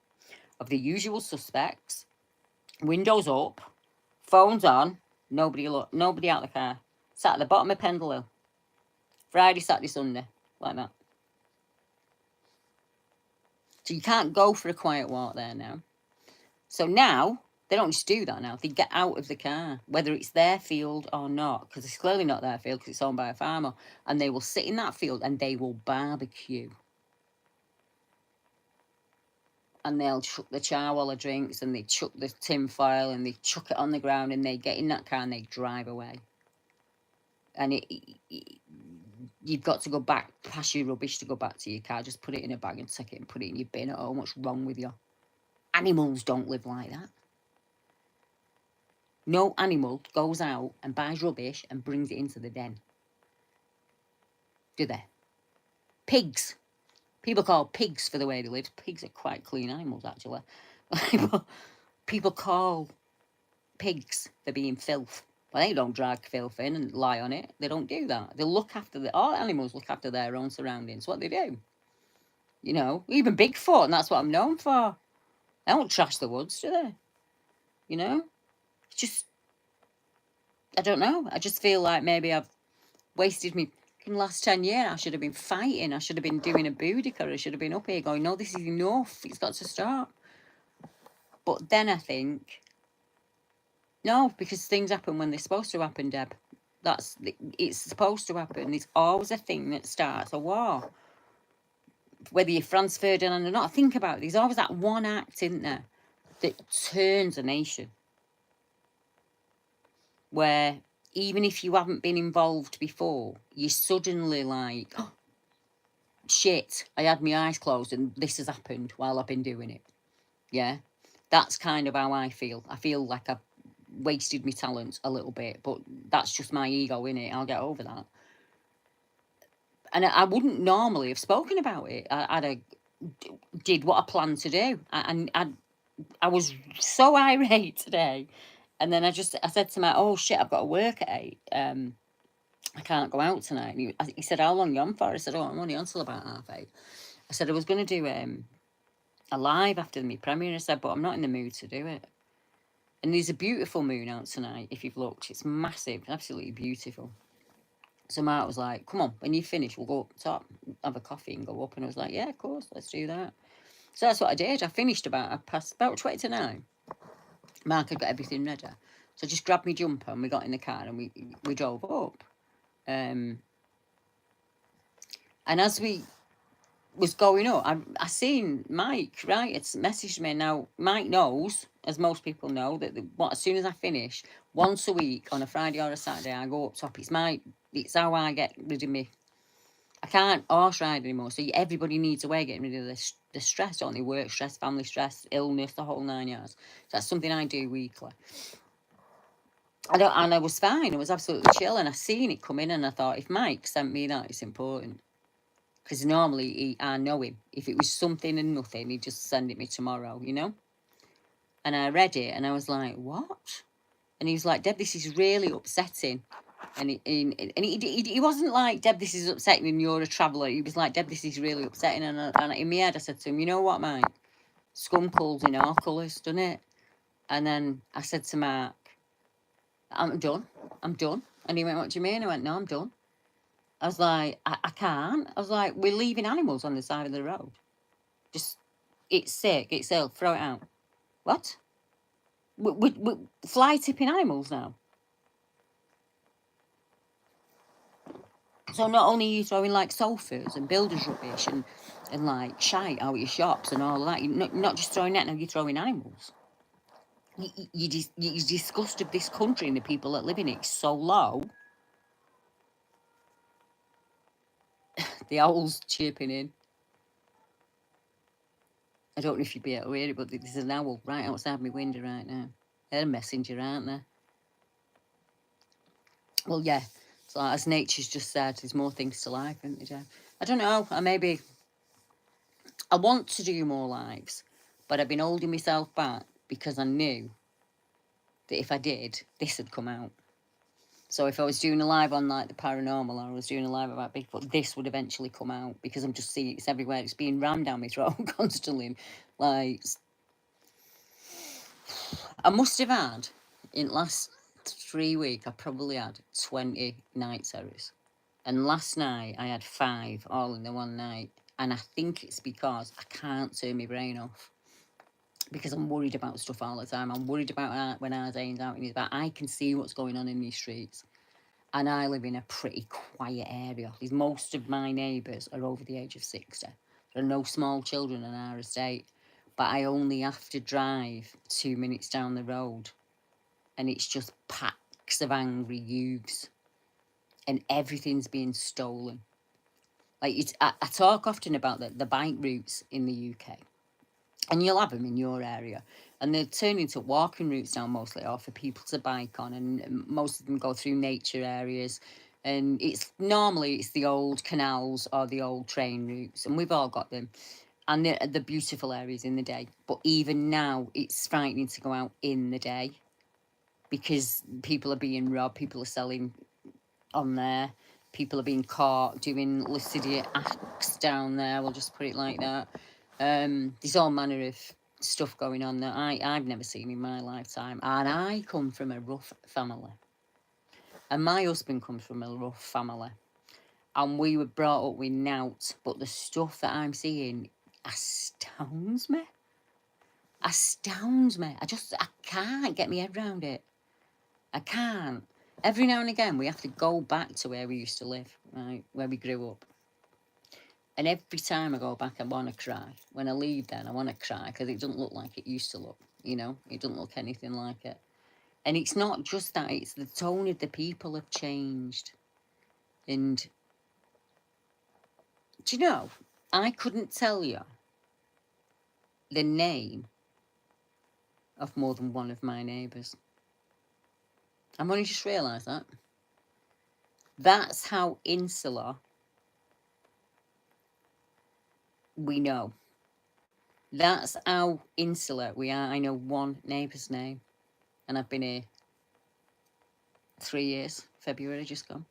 of the usual suspects. Windows up, phones on, nobody out of the car. Sat at the bottom of Pendle Hill. Friday, Saturday, Sunday, like that. So you can't go for a quiet walk there now. So now, they don't just do that now. They get out of the car, whether it's their field or not, because it's clearly not their field because it's owned by a farmer. And they will sit in that field and they will barbecue. And they'll chuck the charwalla drinks and they chuck the tin foil and they chuck it on the ground and they get in that car and they drive away. And you've got to go back, pass your rubbish to go back to your car. Just put it in a bag and take it and put it in your bin at home. What's wrong with you? Animals don't live like that. No animal goes out and buys rubbish and brings it into the den, do they? Pigs. People call pigs for the way they live. Pigs are quite clean animals, actually. People call pigs for being filth. But they don't drag filth in and lie on it. They don't do that. They look after all animals look after their own surroundings. What they do. You know, even Bigfoot, and that's what I'm known for. They don't trash the woods, do they? You know? It's just, I don't know. I just feel like maybe I've wasted me in the last 10 years. I should have been fighting. I should have been doing a Boudica. I should have been up here going, no, this is enough. It's got to stop. But then I think, no, because things happen when they're supposed to happen, Deb. It's supposed to happen. It's always a thing that starts a war. Whether you're Franz Ferdinand or not, think about it. There's always that one act, isn't there, that turns a nation. Where even if you haven't been involved before, you're suddenly like, oh, shit, I had my eyes closed and this has happened while I've been doing it. Yeah, that's kind of how I feel. I feel like I've wasted my talents a little bit, but that's just my ego, innit? I'll get over that. And I wouldn't normally have spoken about it. I did what I planned to do. I was so irate today. And then I said to my, oh shit, I've got to work at 8. I can't go out tonight. And he said, how long are you on for? I said, oh, I'm only on till about 8:30. I said I was going to do a live after my premiere. I said, but I'm not in the mood to do it. And there's a beautiful moon out tonight, if you've looked. It's massive, absolutely beautiful. So Mark was like, come on, when you finish, we'll go up top, have a coffee and go up. And I was like, yeah, of course, let's do that. So that's what I did. I finished about 20 to 9. Mark had got everything ready. So I just grabbed my jumper and we got in the car and we drove up. And as we was going up, I seen Mike, right? It's messaged me. Now, Mike knows, as most people know, that as soon as I finish, once a week on a Friday or a Saturday, I go up top. It's how I get rid of me. I can't horse ride anymore. So everybody needs a way of getting rid of the stress, don't they? Work stress, family stress, illness, the whole 9 yards. So that's something I do weekly. And I was fine. I was absolutely chill. And I seen it come in and I thought, if Mike sent me that, it's important. Because normally I know him. If it was something and nothing, he'd just send it me tomorrow, you know? And I read it and I was like, what? And he was like, Deb, this is really upsetting. And he wasn't like, Deb, this is upsetting and you're a traveller. He was like, Deb, this is really upsetting. And in my head, I said to him, you know what, Mike? Scum crawls in our colours, doesn't it? And then I said to Mark, I'm done. And he went, what do you mean? I went, no, I'm done. I was like, I can't. I was like, we're leaving animals on the side of the road. Just, it's sick, it's ill, throw it out. What? We're fly tipping animals now. So not only are you throwing like sofas and builders rubbish and like shite out of your shops and all that, you're not just throwing that now, you're throwing animals. Your disgust of this country and the people that live in it is so low. The owl's chirping in. I don't know if you'd be able to hear it, but there's an owl right outside my window right now. They're a messenger, aren't they? Well, yeah. So as nature's just said, there's more things to life, isn't there? I don't know. I want to do more lives, but I've been holding myself back because I knew that if I did, this would come out. So if I was doing a live on like the paranormal or I was doing a live about Bigfoot, this would eventually come out because I'm just seeing it's everywhere. It's being rammed down my throat constantly. Like, I must have had, in the last 3 weeks, I probably had 20 night terrors. And last night I had 5 all in the one night. And I think it's because I can't turn my brain off. Because I'm worried about stuff all the time. I'm worried about when Arzane's out in his back. I can see what's going on in these streets. And I live in a pretty quiet area. Most of my neighbours are over the age of 60. There are no small children in our estate. But I only have to drive 2 minutes down the road. And it's just packs of angry youths. And everything's being stolen. Like I talk often about the bike routes in the UK. And you'll have them in your area. And they're turned into walking routes now mostly, or for people to bike on. And most of them go through nature areas. And it's normally it's the old canals or the old train routes. And we've all got them. And they're the beautiful areas in the day. But even now, it's frightening to go out in the day because people are being robbed, people are selling on there, people are being caught doing lascivious acts down there, we'll just put it like that. There's all manner of stuff going on that I've never seen in my lifetime. And I come from a rough family. And my husband comes from a rough family. And we were brought up with nought, but the stuff that I'm seeing astounds me. Astounds me. I can't get my head around it. I can't. Every now and again, we have to go back to where we used to live, right, where we grew up. And every time I go back, I want to cry. When I leave then, I want to cry because it doesn't look like it used to look, you know? It doesn't look anything like it. And it's not just that, it's the tone of the people have changed. And do you know, I couldn't tell you the name of more than one of my neighbours. I've only just realised that. That's how insular we know. That's how insular we are. I know one neighbour's name, and I've been here 3 years. February just gone.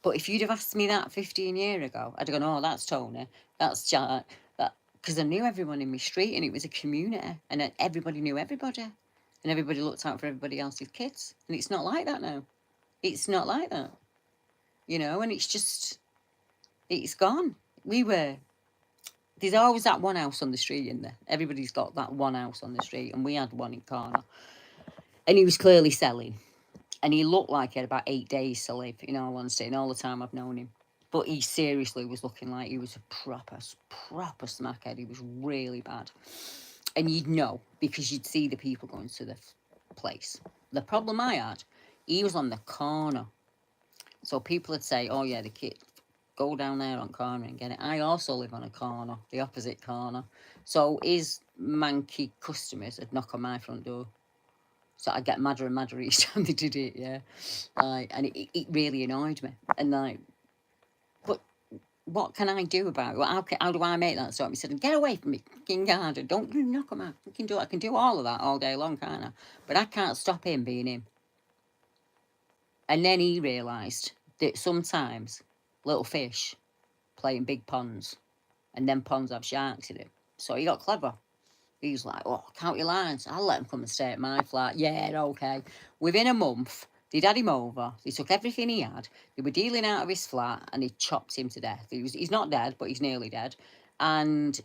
But if you'd have asked me that 15 years ago, I'd have gone, oh, that's Tony, that's Jack, that, because I knew everyone in my street, and it was a community, and everybody knew everybody, and everybody looked out for everybody else's kids. And it's not like that now. It's not like that, you know. And it's just, it's gone. There's always that one house on the street in there. Everybody's got that one house on the street, and we had one in Corner. And he was clearly selling. And he looked like he had about 8 days to live, in all honesty, and all the time I've known him. But he seriously was looking like he was a proper smackhead. He was really bad. And you'd know, because you'd see the people going to the place. The problem I had, he was on the corner. So people would say, oh yeah, the kid, go down there on Corner and get it. I also live on a corner, the opposite corner. So his manky customers would knock on my front door. So I'd get madder and madder each time they did it, yeah. And it really annoyed me. And but what can I do about it? How do I make that stop? He said, get away from me, fucking garden. Don't you knock him out. I can do all of that all day long, can't I? But I can't stop him being him. And then he realised that sometimes little fish play in big ponds, and then ponds have sharks in it. So he got clever. He was like, oh, count your lines. I'll let him come and stay at my flat. Yeah, okay. Within a month, they'd had him over. They took everything he had. They were dealing out of his flat, and they chopped him to death. He's not dead, but he's nearly dead. And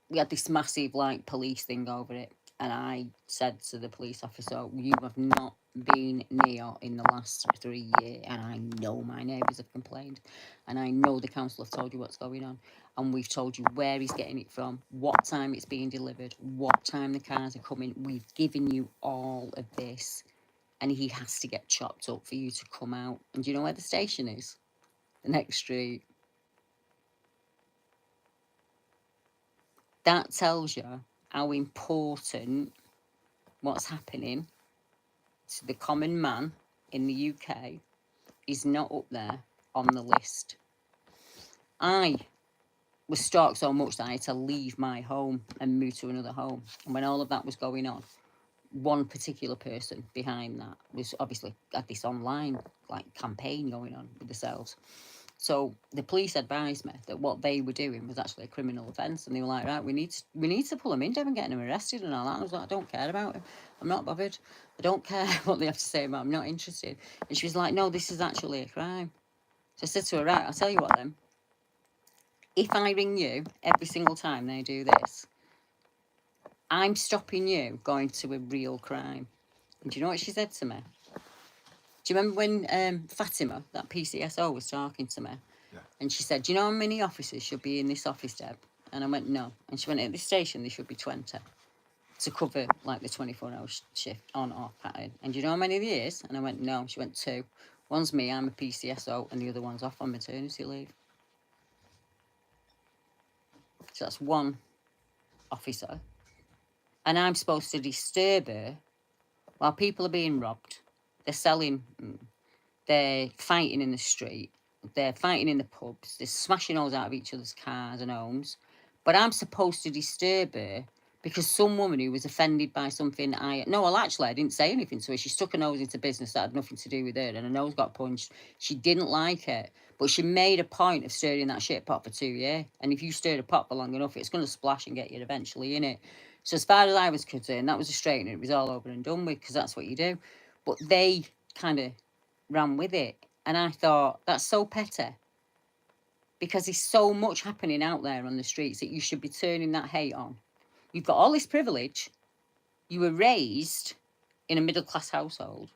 we had this massive, like, police thing over it. And I said to the police officer, you have not been near in the last 3 years. And I know my neighbours have complained. And I know the council have told you what's going on. And we've told you where he's getting it from, what time it's being delivered, what time the cars are coming. We've given you all of this. And he has to get chopped up for you to come out. And do you know where the station is? The next street. That tells you how important what's happening to the common man in the UK is not up there on the list. I was stalked so much that I had to leave my home and move to another home. And when all of that was going on, one particular person behind that was obviously had this online like campaign going on with themselves. So the police advised me that what they were doing was actually a criminal offence, and they were like, right, we need to pull him in, Devon, getting him arrested and all that. I was like, I don't care about him. I'm not bothered. I don't care what they have to say about him. I'm not interested. And she was like, no, this is actually a crime. So I said to her, right, I'll tell you what then. If I ring you every single time they do this, I'm stopping you going to a real crime. And do you know what she said to me? Do you remember when Fatima, that PCSO, was talking to me? Yeah. And she said, do you know how many officers should be in this office, Deb? And I went, no. And she went, at this station, there should be 20 to cover, like, the 24-hour shift on-off pattern. And do you know how many there is? And I went, no. She went, 2. One's me, I'm a PCSO, and the other one's off on maternity leave. So that's 1, officer, and I'm supposed to disturb her while people are being robbed. They're selling, they're fighting in the street, they're fighting in the pubs, they're smashing holes out of each other's cars and homes. But I'm supposed to disturb her because some woman who was offended by something well, actually, I didn't say anything to her. She stuck her nose into business that had nothing to do with her, and her nose got punched. She didn't like it, but she made a point of stirring that shit pot for 2 years. And if you stir a pot for long enough, it's going to splash and get you eventually in it. So as far as I was concerned, that was a straightener. It was all over and done with, because that's what you do. But they kind of ran with it, and I thought, that's so petty, because there's so much happening out there on the streets that you should be turning that hate on. You've got all this privilege. You were raised in a middle-class household.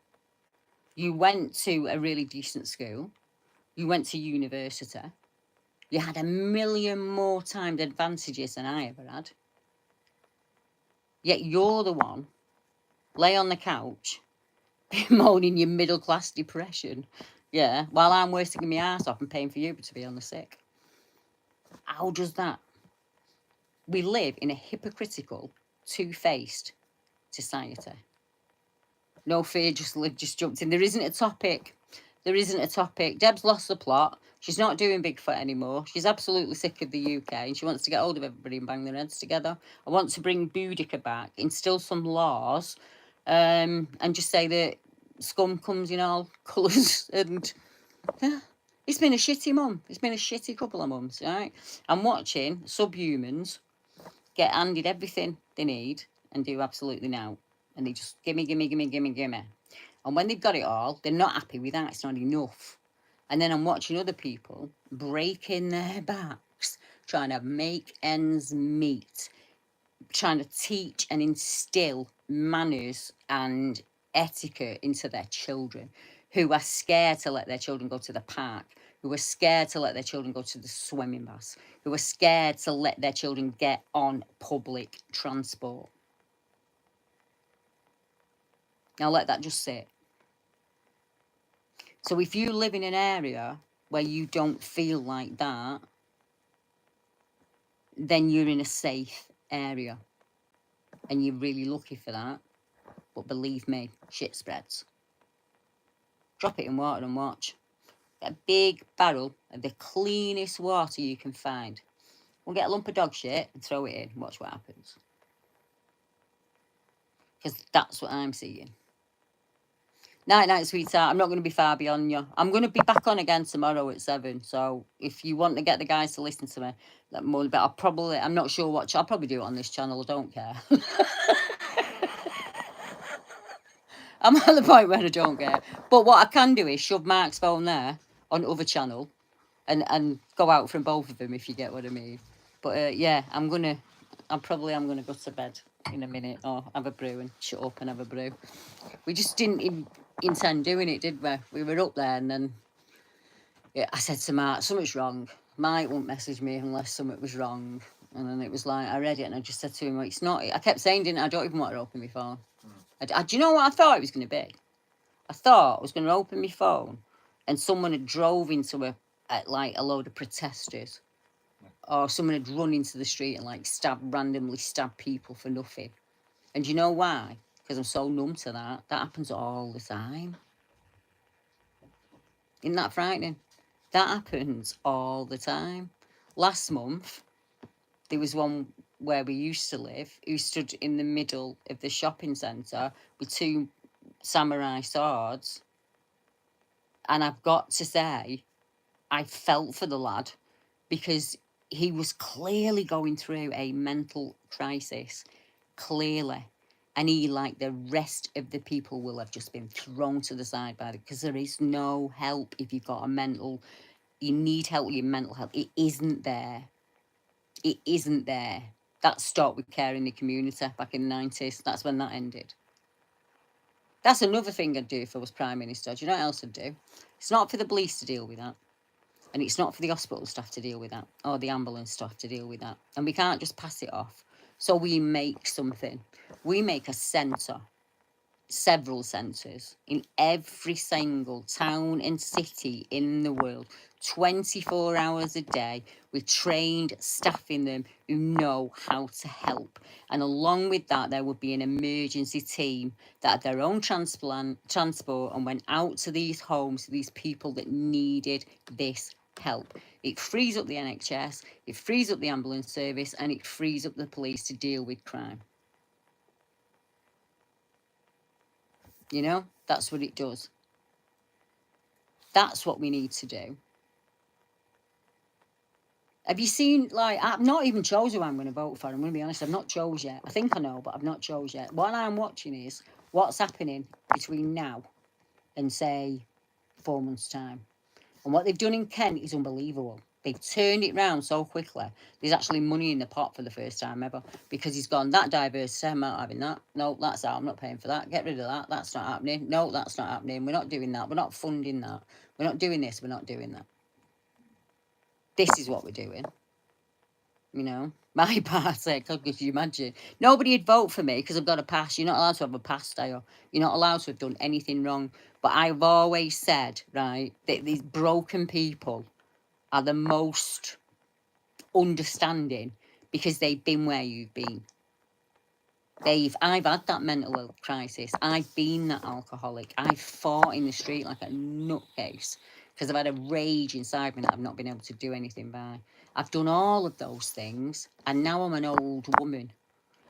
You went to a really decent school. You went to university. You had a million more times advantages than I ever had. Yet you're the one, lay on the couch, bemoaning your middle-class depression. Yeah, while I'm wasting my ass off and paying for you to be on the sick. How does that? We live in a hypocritical, two-faced society. No fear, just jumped in. There isn't a topic. There isn't a topic. Deb's lost the plot. She's not doing Bigfoot anymore. She's absolutely sick of the UK, and she wants to get hold of everybody and bang their heads together. I want to bring Boudica back, instill some laws, and just say that scum comes in all colours. And yeah, it's been a shitty mum. It's been a shitty couple of months, right? I'm watching subhumans get handed everything they need and do absolutely now. And they just gimme. And when they've got it all, they're not happy with that. It's not enough. And then I'm watching other people breaking their backs, trying to make ends meet, trying to teach and instill manners and etiquette into their children, who are scared to let their children go to the park, who are scared to let their children go to the swimming baths, who are scared to let their children get on public transport. Now let that just sit. So if you live in an area where you don't feel like that, then you're in a safe area. And you're really lucky for that. But believe me, shit spreads. Drop it in water and watch. Get a big barrel of the cleanest water you can find. We'll get a lump of dog shit and throw it in. Watch what happens. Because that's what I'm seeing. Night, sweetheart. I'm not going to be far beyond you. I'm going to be back on again tomorrow at 7. So if you want to get the guys to listen to me, let me know. But I'm not sure what. I'll probably do it on this channel. I don't care. I'm at the point where I don't care. But what I can do is shove Mark's phone there on other channel and go out from both of them, if you get what I mean. But yeah, I'm gonna go to bed in a minute, or have a brew and shut up and have a brew. We just didn't intend doing it, did we? We were up there, and then I said to Mark, something's wrong. Mike won't message me unless something was wrong. And then it was like, I read it and I just said to him, well, it's not. I kept saying, didn't I? I don't even want to open my phone. Do you know what I thought it was going to be? I thought I was going to open my phone and someone had drove into like a load of protesters, or someone had run into the street and like randomly stabbed people for nothing. And you know why? Because I'm so numb to that. That happens all the time. Isn't that frightening? That happens all the time. Last month, there was one where we used to live who stood in the middle of the shopping centre with 2 samurai swords. And I've got to say, I felt for the lad, because he was clearly going through a mental crisis. Clearly. And he, like the rest of the people, will have just been thrown to the side by it, because there is no help if you've got you need help with your mental health. It isn't there. It isn't there. That stopped with Care in the Community back in the 90s. That's when that ended. That's another thing I'd do if I was Prime Minister. Do you know what else I'd do? It's not for the police to deal with that. And it's not for the hospital staff to deal with that, or the ambulance staff to deal with that. And we can't just pass it off. So we make something. We make a centre, several centres, in every single town and city in the world 24 hours a day with trained staff in them who know how to help. And along with that, there would be an emergency team that had their own transport and went out to these homes, these people that needed this help. It frees up the NHS, it frees up the ambulance service, and it frees up the police to deal with crime. You know, that's what it does. That's what we need to do. Have you seen, like, I've not even chose who I'm going to vote for. I'm going to be honest, I've not chose yet. I think I know, but I've not chose yet. What I'm watching is what's happening between now and, say, 4 months' time. And what they've done in Kent is unbelievable. They've turned it round so quickly. There's actually money in the pot for the first time ever, because he's gone, that diversity, I'm not having that. No, that's out. I'm not paying for that. Get rid of that. That's not happening. No, that's not happening. We're not doing that. We're not funding that. We're not doing this. We're not doing that. This is what we're doing. You know, my party, could you imagine? Nobody would vote for me because I've got a pass. You're not allowed to have a pass, Dale. You're not allowed to have done anything wrong. But I've always said, right, that these broken people are the most understanding because they've been where you've been. I've had that mental health crisis. I've been that alcoholic. I've fought in the street like a nutcase because I've had a rage inside me that I've not been able to do anything by. I've done all of those things, and now I'm an old woman.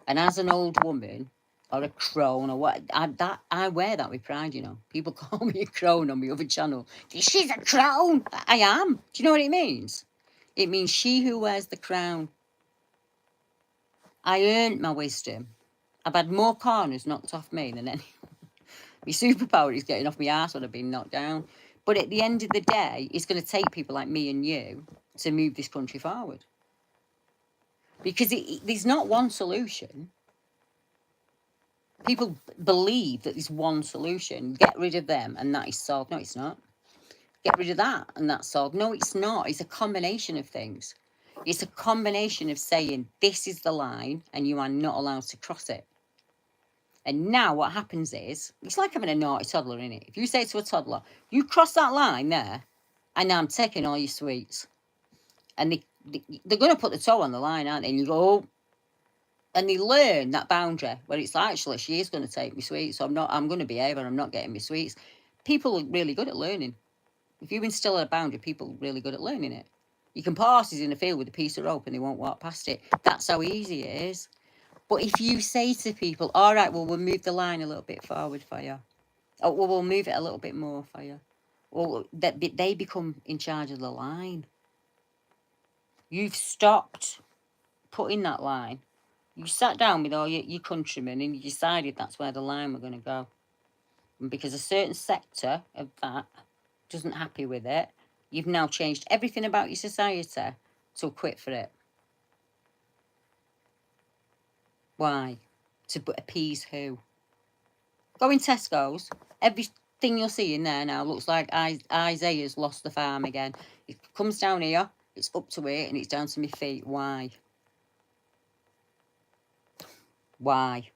And as an old woman, or a crone, or what, I wear that with pride, you know. People call me a crone on my other channel. She's a crone. I am. Do you know what it means? It means she who wears the crown. I earned my wisdom. I've had more corners knocked off me than any. My superpower is getting off my ass when I've been knocked down. But at the end of the day, it's going to take people like me and you to move this country forward. Because there's not one solution. People believe that there's one solution. Get rid of them and that is solved. No, it's not. Get rid of that and that's solved. No, it's not. It's a combination of things. It's a combination of saying this is the line and you are not allowed to cross it. And now what happens is, it's like having a naughty toddler, innit? If you say to a toddler, you cross that line there, and now I'm taking all your sweets. And they're going to put the toe on the line, aren't they? And you go, oh. And they learn that boundary, where it's like, actually, she is going to take me sweets, so I'm going to behave and I'm not getting me sweets. People are really good at learning. If you instill a boundary, people are really good at learning it. You can put horses in the field with a piece of rope and they won't walk past it. That's how easy it is. But if you say to people, all right, well, we'll move the line a little bit forward for you. Oh, well, we'll move it a little bit more for you. Well, they become in charge of the line. You've stopped putting that line. You sat down with all your countrymen and you decided that's where the line we're going to go. And because a certain sector of that doesn't happy with it, you've now changed everything about your society to quit for it. Why? To appease who? Go in Tesco's. Everything you'll see in there now looks like Isaiah's lost the farm again. It comes down here, it's up to it, and it's down to my feet. Why? Why?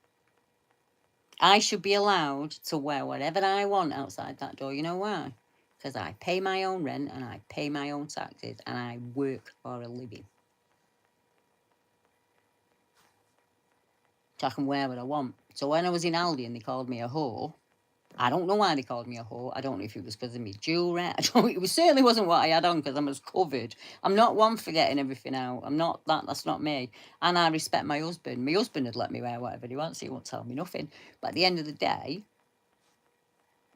I should be allowed to wear whatever I want outside that door. You know why? Because I pay my own rent and I pay my own taxes and I work for a living. So I can wear what I want. So when I was in Aldi and they called me a whore, I don't know why they called me a whore. I don't know if it was because of me jewellery. It certainly wasn't what I had on because I was covered. I'm not one for getting everything out. I'm not that. That's not me. And I respect my husband. My husband would let me wear whatever he wants. He won't tell me nothing. But at the end of the day,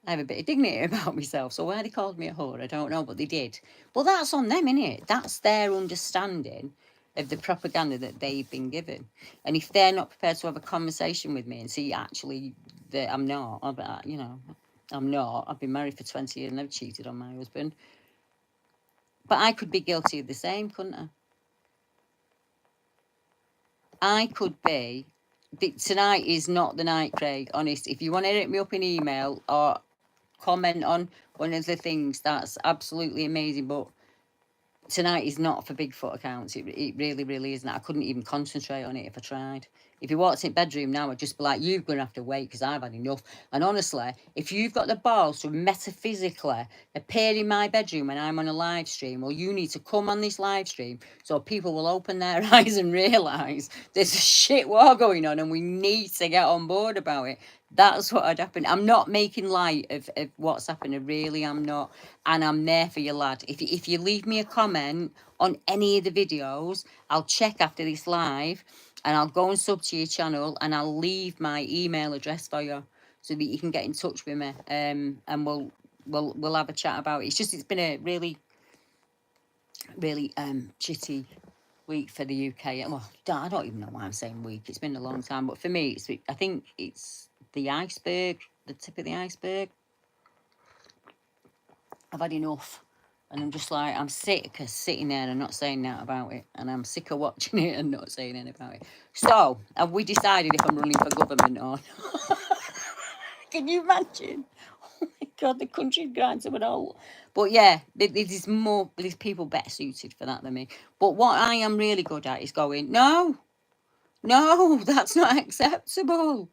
I have a bit of dignity about myself. So why they called me a whore, I don't know, but they did. Well, that's on them, innit? That's their understanding of the propaganda that they've been given. And if they're not prepared to have a conversation with me and see actually that I'm not, I'm not. I've been married for 20 years and I've cheated on my husband. But I could be guilty of the same, couldn't I? I could be. Tonight is not the night, Craig, honest. If you want to hit me up in email or comment on one of the things, that's absolutely amazing. But tonight is not for Bigfoot accounts. It really, really isn't. I couldn't even concentrate on it if I tried. If you walked in bedroom now, I'd just be like, you're going to have to wait because I've had enough. And honestly, if you've got the balls to metaphysically appear in my bedroom when I'm on a live stream, well, you need to come on this live stream so people will open their eyes and realise there's a shit war going on and we need to get on board about it. That's what had happened. I'm not making light of what's happened. I really am not. And I'm there for you, lad. If you leave me a comment on any of the videos, I'll check after this live and I'll go and sub to your channel and I'll leave my email address for you so that you can get in touch with me. And we'll have a chat about it. It's been a really shitty week for the UK. Well, I don't even know why I'm saying week. It's been a long time, but for me, I think it's the iceberg, the tip of the iceberg. I've had enough, and I'm just like, I'm sick of sitting there and not saying that about it, and I'm sick of watching it and not saying anything about it. So, have we decided if I'm running for government or not? Can you imagine? Oh my God, the country's grind to an halt. But yeah, there's people better suited for that than me. But what I am really good at is going, no, that's not acceptable.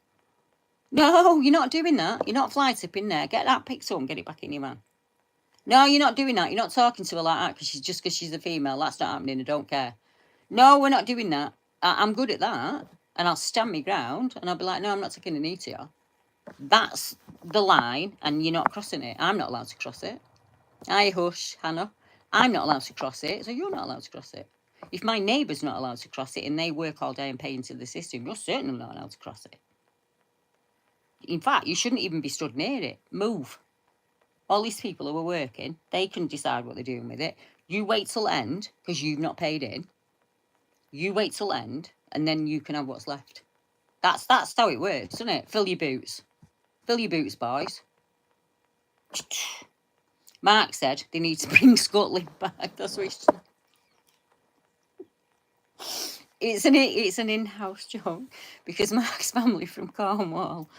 No, you're not doing that. You're not fly tipping there. Get that picked up and get it back in your van. No, you're not doing that. You're not talking to her like that because she's a female. That's not happening. I don't care. No, we're not doing that. I'm good at that. And I'll stand my ground and I'll be like, no, I'm not taking a knee to you. That's the line and you're not crossing it. I'm not allowed to cross it. I hush, Hannah. I'm not allowed to cross it, so you're not allowed to cross it. If my neighbour's not allowed to cross it and they work all day and pay into the system, you're certainly not allowed to cross it. In fact, you shouldn't even be stood near it. Move. All these people who are working, they can decide what they're doing with it. You wait till end, because you've not paid in. You wait till end, and then you can have what's left. That's how it works, isn't it? Fill your boots. Fill your boots, boys. Mark said they need to bring Scotland back. That's what it's an in-house joke because Mark's family from Cornwall.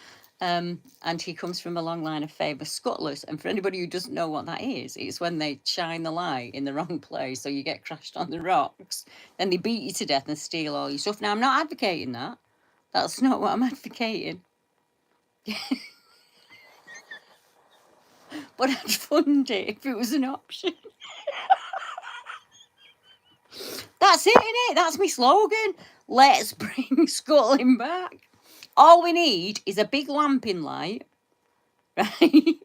And he comes from a long line of famous scuttlers. And for anybody who doesn't know what that is, it's when they shine the light in the wrong place, so you get crashed on the rocks. Then they beat you to death and steal all your stuff. Now, I'm not advocating that. That's not what I'm advocating. But I'd fund it if it was an option. That's it, innit? That's my slogan. Let's bring Scotland back. All we need is a big lamping light, right?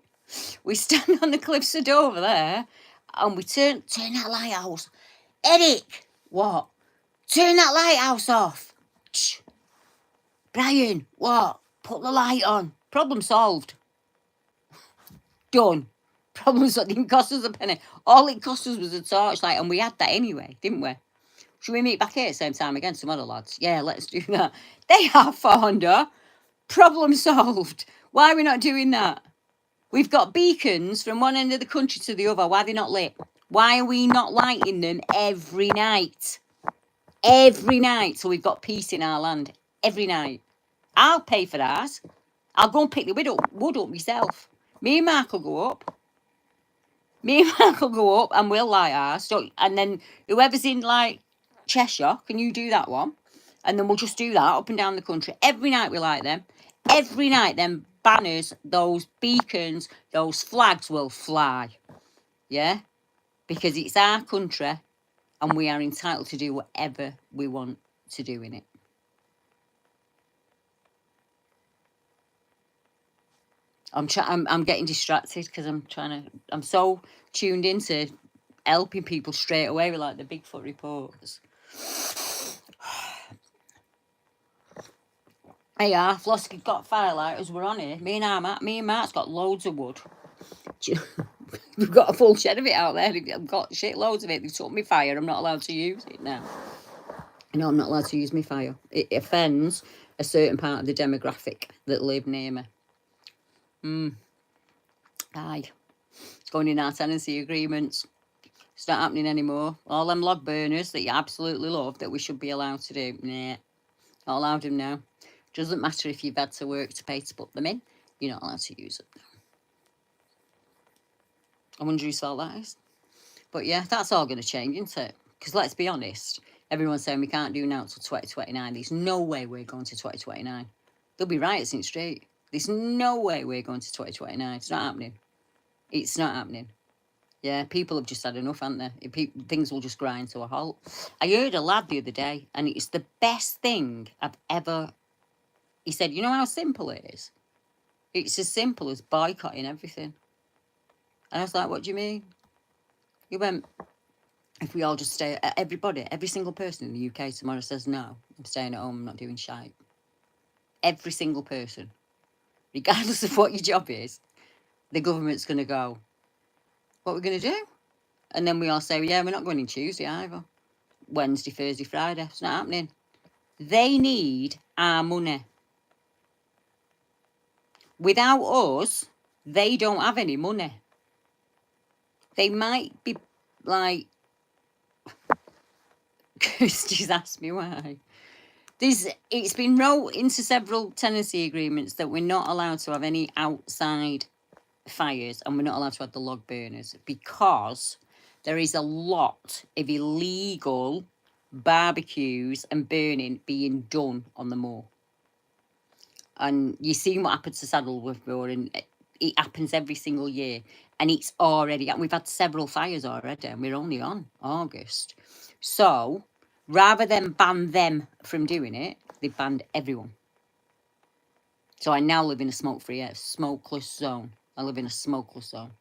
We stand on the cliffs of Dover there, and we turn that lighthouse. Eric, what? Turn that lighthouse off. Brian, what? Put the light on. Problem solved. Done. Problem solved. Didn't cost us a penny. All it cost us was a torchlight, and we had that anyway, didn't we? Should we meet back here at the same time again, some other lads? Yeah, let's do that. They have Fonda. Problem solved. Why are we not doing that? We've got beacons from one end of the country to the other. Why are they not lit? Why are we not lighting them every night? Every night. So we've got peace in our land. Every night. I'll pay for that. I'll go and pick the wood up myself. Me and Mark will go up. And we'll light ours. So, and then whoever's in like Cheshire, can you do that one? And then we'll just do that up and down the country. Every night we light them. Every night them banners, those beacons, those flags will fly. Yeah? Because it's our country and we are entitled to do whatever we want to do in it. I'm getting distracted because I'm so tuned into helping people straight away with like the Bigfoot reports. Hey, Flosky's got firelighters. We're on here. Me and Mark's got loads of wood. We've got a full shed of it out there. I've got shitloads of it. They've took me fire. I'm not allowed to use it now. No, I'm not allowed to use my fire. It offends a certain part of the demographic that live near me. Aye. It's going in our tenancy agreements. It's not happening anymore. All them log burners that you absolutely love that we should be allowed to do. Nah. Not allowed them now. Doesn't matter if you've had to work to pay to put them in. You're not allowed to use it. I wonder whose fault that is. But yeah, that's all going to change, isn't it? Because let's be honest, everyone's saying we can't do now till 2029. There's no way we're going to 2029. There'll be riots in the street. There's no way we're going to 2029. It's not happening. It's not happening. Yeah, people have just had enough, haven't they? Things will just grind to a halt. I heard a lad the other day, and it's the best thing I've ever... He said, you know how simple it is? It's as simple as boycotting everything. And I was like, what do you mean? He went, if we all just stay... Everybody, every single person in the UK tomorrow says, no, I'm staying at home, I'm not doing shite. Every single person. Regardless of what your job is, the government's going to go, what are we going to do? And then we all say, yeah, we're not going in Tuesday either. Wednesday, Thursday, Friday. It's not happening. They need our money. Without us, they don't have any money. They might be like... Kirsty's asked me why. It's been wrote into several tenancy agreements that we're not allowed to have any outside fires and we're not allowed to have the log burners because there is a lot of illegal barbecues and burning being done on the moor. And you've seen what happened to Saddleworth Moor, and it happens every single year. And it's already... We've had several fires already, and we're only on August. So, rather than ban them from doing it, they've banned everyone. So I now live in a smoke-free, smokeless zone. I live in a smokeless zone.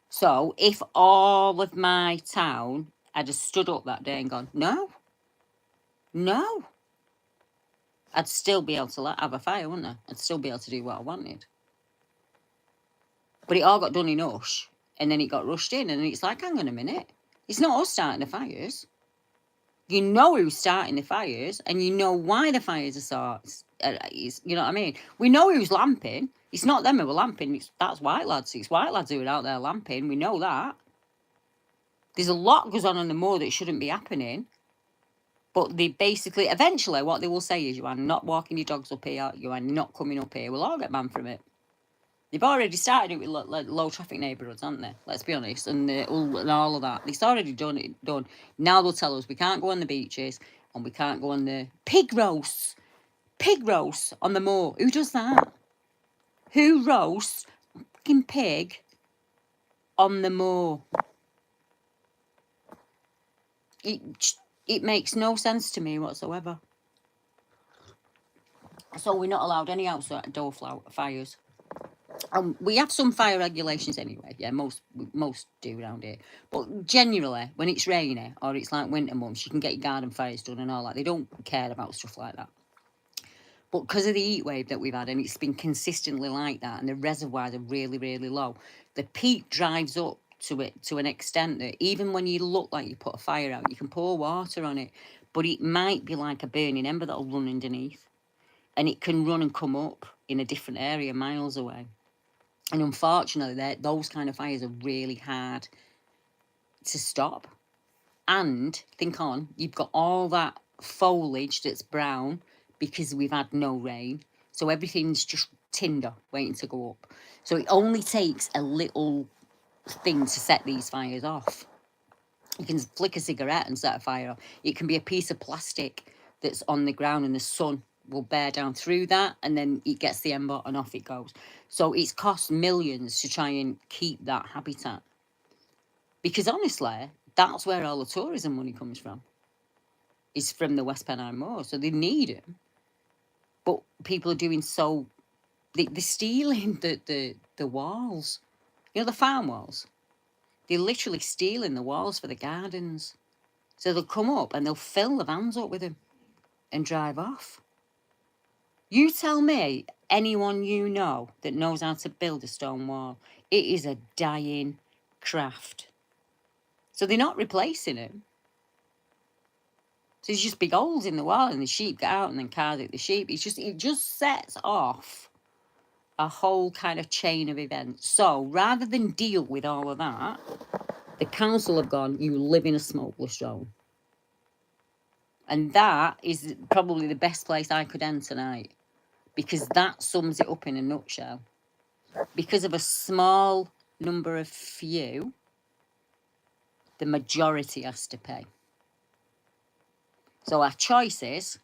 So, if all of my town had just stood up that day and gone, no, I'd still be able to have a fire, wouldn't I? I'd still be able to do what I wanted. But it all got done in hush, and then it got rushed in, and it's like, hang on a minute. It's not us starting the fires. You know who's starting the fires, and you know why the fires are starting. You know what I mean? We know who's lamping. It's not them who are lamping. That's white lads. It's white lads who are out there lamping. We know that. There's a lot goes on the moor that shouldn't be happening. But they basically, eventually, what they will say is, you are not walking your dogs up here, you are not coming up here. We'll all get banned from it. They've already started it with low traffic neighbourhoods, haven't they? Let's be honest. And all of that. It's already done. Now they'll tell us we can't go on the beaches and we can't go on the pig roasts. Pig roasts on the moor. Who does that? Who roasts fucking pig on the moor? It makes no sense to me whatsoever. So we're not allowed any outside door fires. We have some fire regulations anyway. Yeah, most do around here. But generally, when it's rainy or it's like winter months, you can get your garden fires done and all that. They don't care about stuff like that. But because of the heat wave that we've had, and it's been consistently like that, and the reservoirs are really, really low, the peak drives up to it to an extent that even when you look like you put a fire out, you can pour water on it, but it might be like a burning ember that'll run underneath, and it can run and come up in a different area miles away. And unfortunately, those kind of fires are really hard to stop. And think on, you've got all that foliage that's brown because we've had no rain, so everything's just tinder waiting to go up. So it only takes a little thing to set these fires off. You can flick a cigarette and set a fire off. It can be a piece of plastic that's on the ground and the sun will bear down through that, and then it gets the ember and off it goes. So it's cost millions to try and keep that habitat, because honestly that's where all the tourism money comes from. It's from the West Pennine Moor, so they need them. But people are doing so... They're stealing the walls. You know, the farm walls? They're literally stealing the walls for the gardens. So they'll come up and they'll fill the vans up with them and drive off. You tell me anyone you know that knows how to build a stone wall. It is a dying craft. So they're not replacing them. So there's just big holes in the wall and the sheep get out and then cars hit the sheep. It just sets off a whole kind of chain of events. So rather than deal with all of that, the council have gone, you live in a smokeless zone. And that is probably the best place I could end tonight, because that sums it up in a nutshell. Because of a small number of few, the majority has to pay. So our choice is,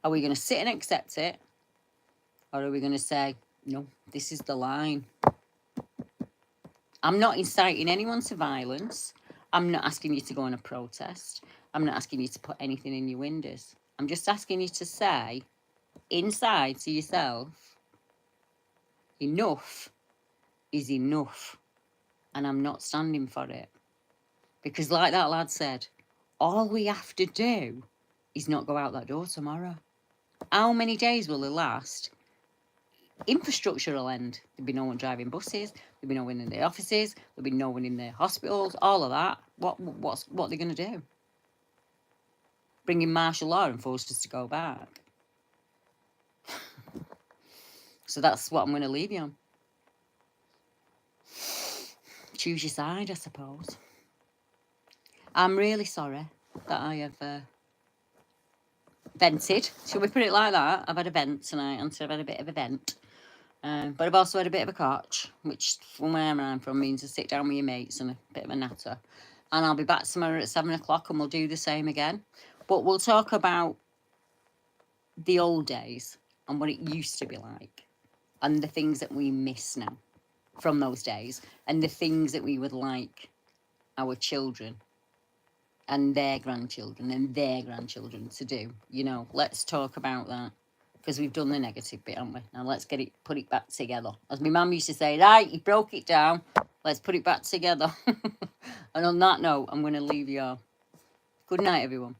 are we going to sit and accept it? Or are we going to say, no, this is the line. I'm not inciting anyone to violence. I'm not asking you to go on a protest. I'm not asking you to put anything in your windows. I'm just asking you to say inside to yourself, enough is enough. And I'm not standing for it. Because like that lad said, all we have to do is not go out that door tomorrow. How many days will it last? Infrastructure will end. There'll be no one driving buses. There'll be no one in the offices. There'll be no one in the hospitals. All of that. What are they going to do? Bring in martial law and force us to go back. So that's what I'm going to leave you on. Choose your side, I suppose. I'm really sorry that I have vented. Shall we put it like that? I've had a vent tonight, and so I've had a bit of a vent. But I've also had a bit of a catch, which from where I'm from means to sit down with your mates and a bit of a natter. And I'll be back tomorrow at 7 o'clock and we'll do the same again. But we'll talk about the old days and what it used to be like and the things that we miss now from those days and the things that we would like our children and their grandchildren and their grandchildren to do. You know, let's talk about that. Because we've done the negative bit, haven't we? Now let's put it back together. As my mum used to say, right, you broke it down. Let's put it back together. And on that note, I'm going to leave you all. Good night, everyone.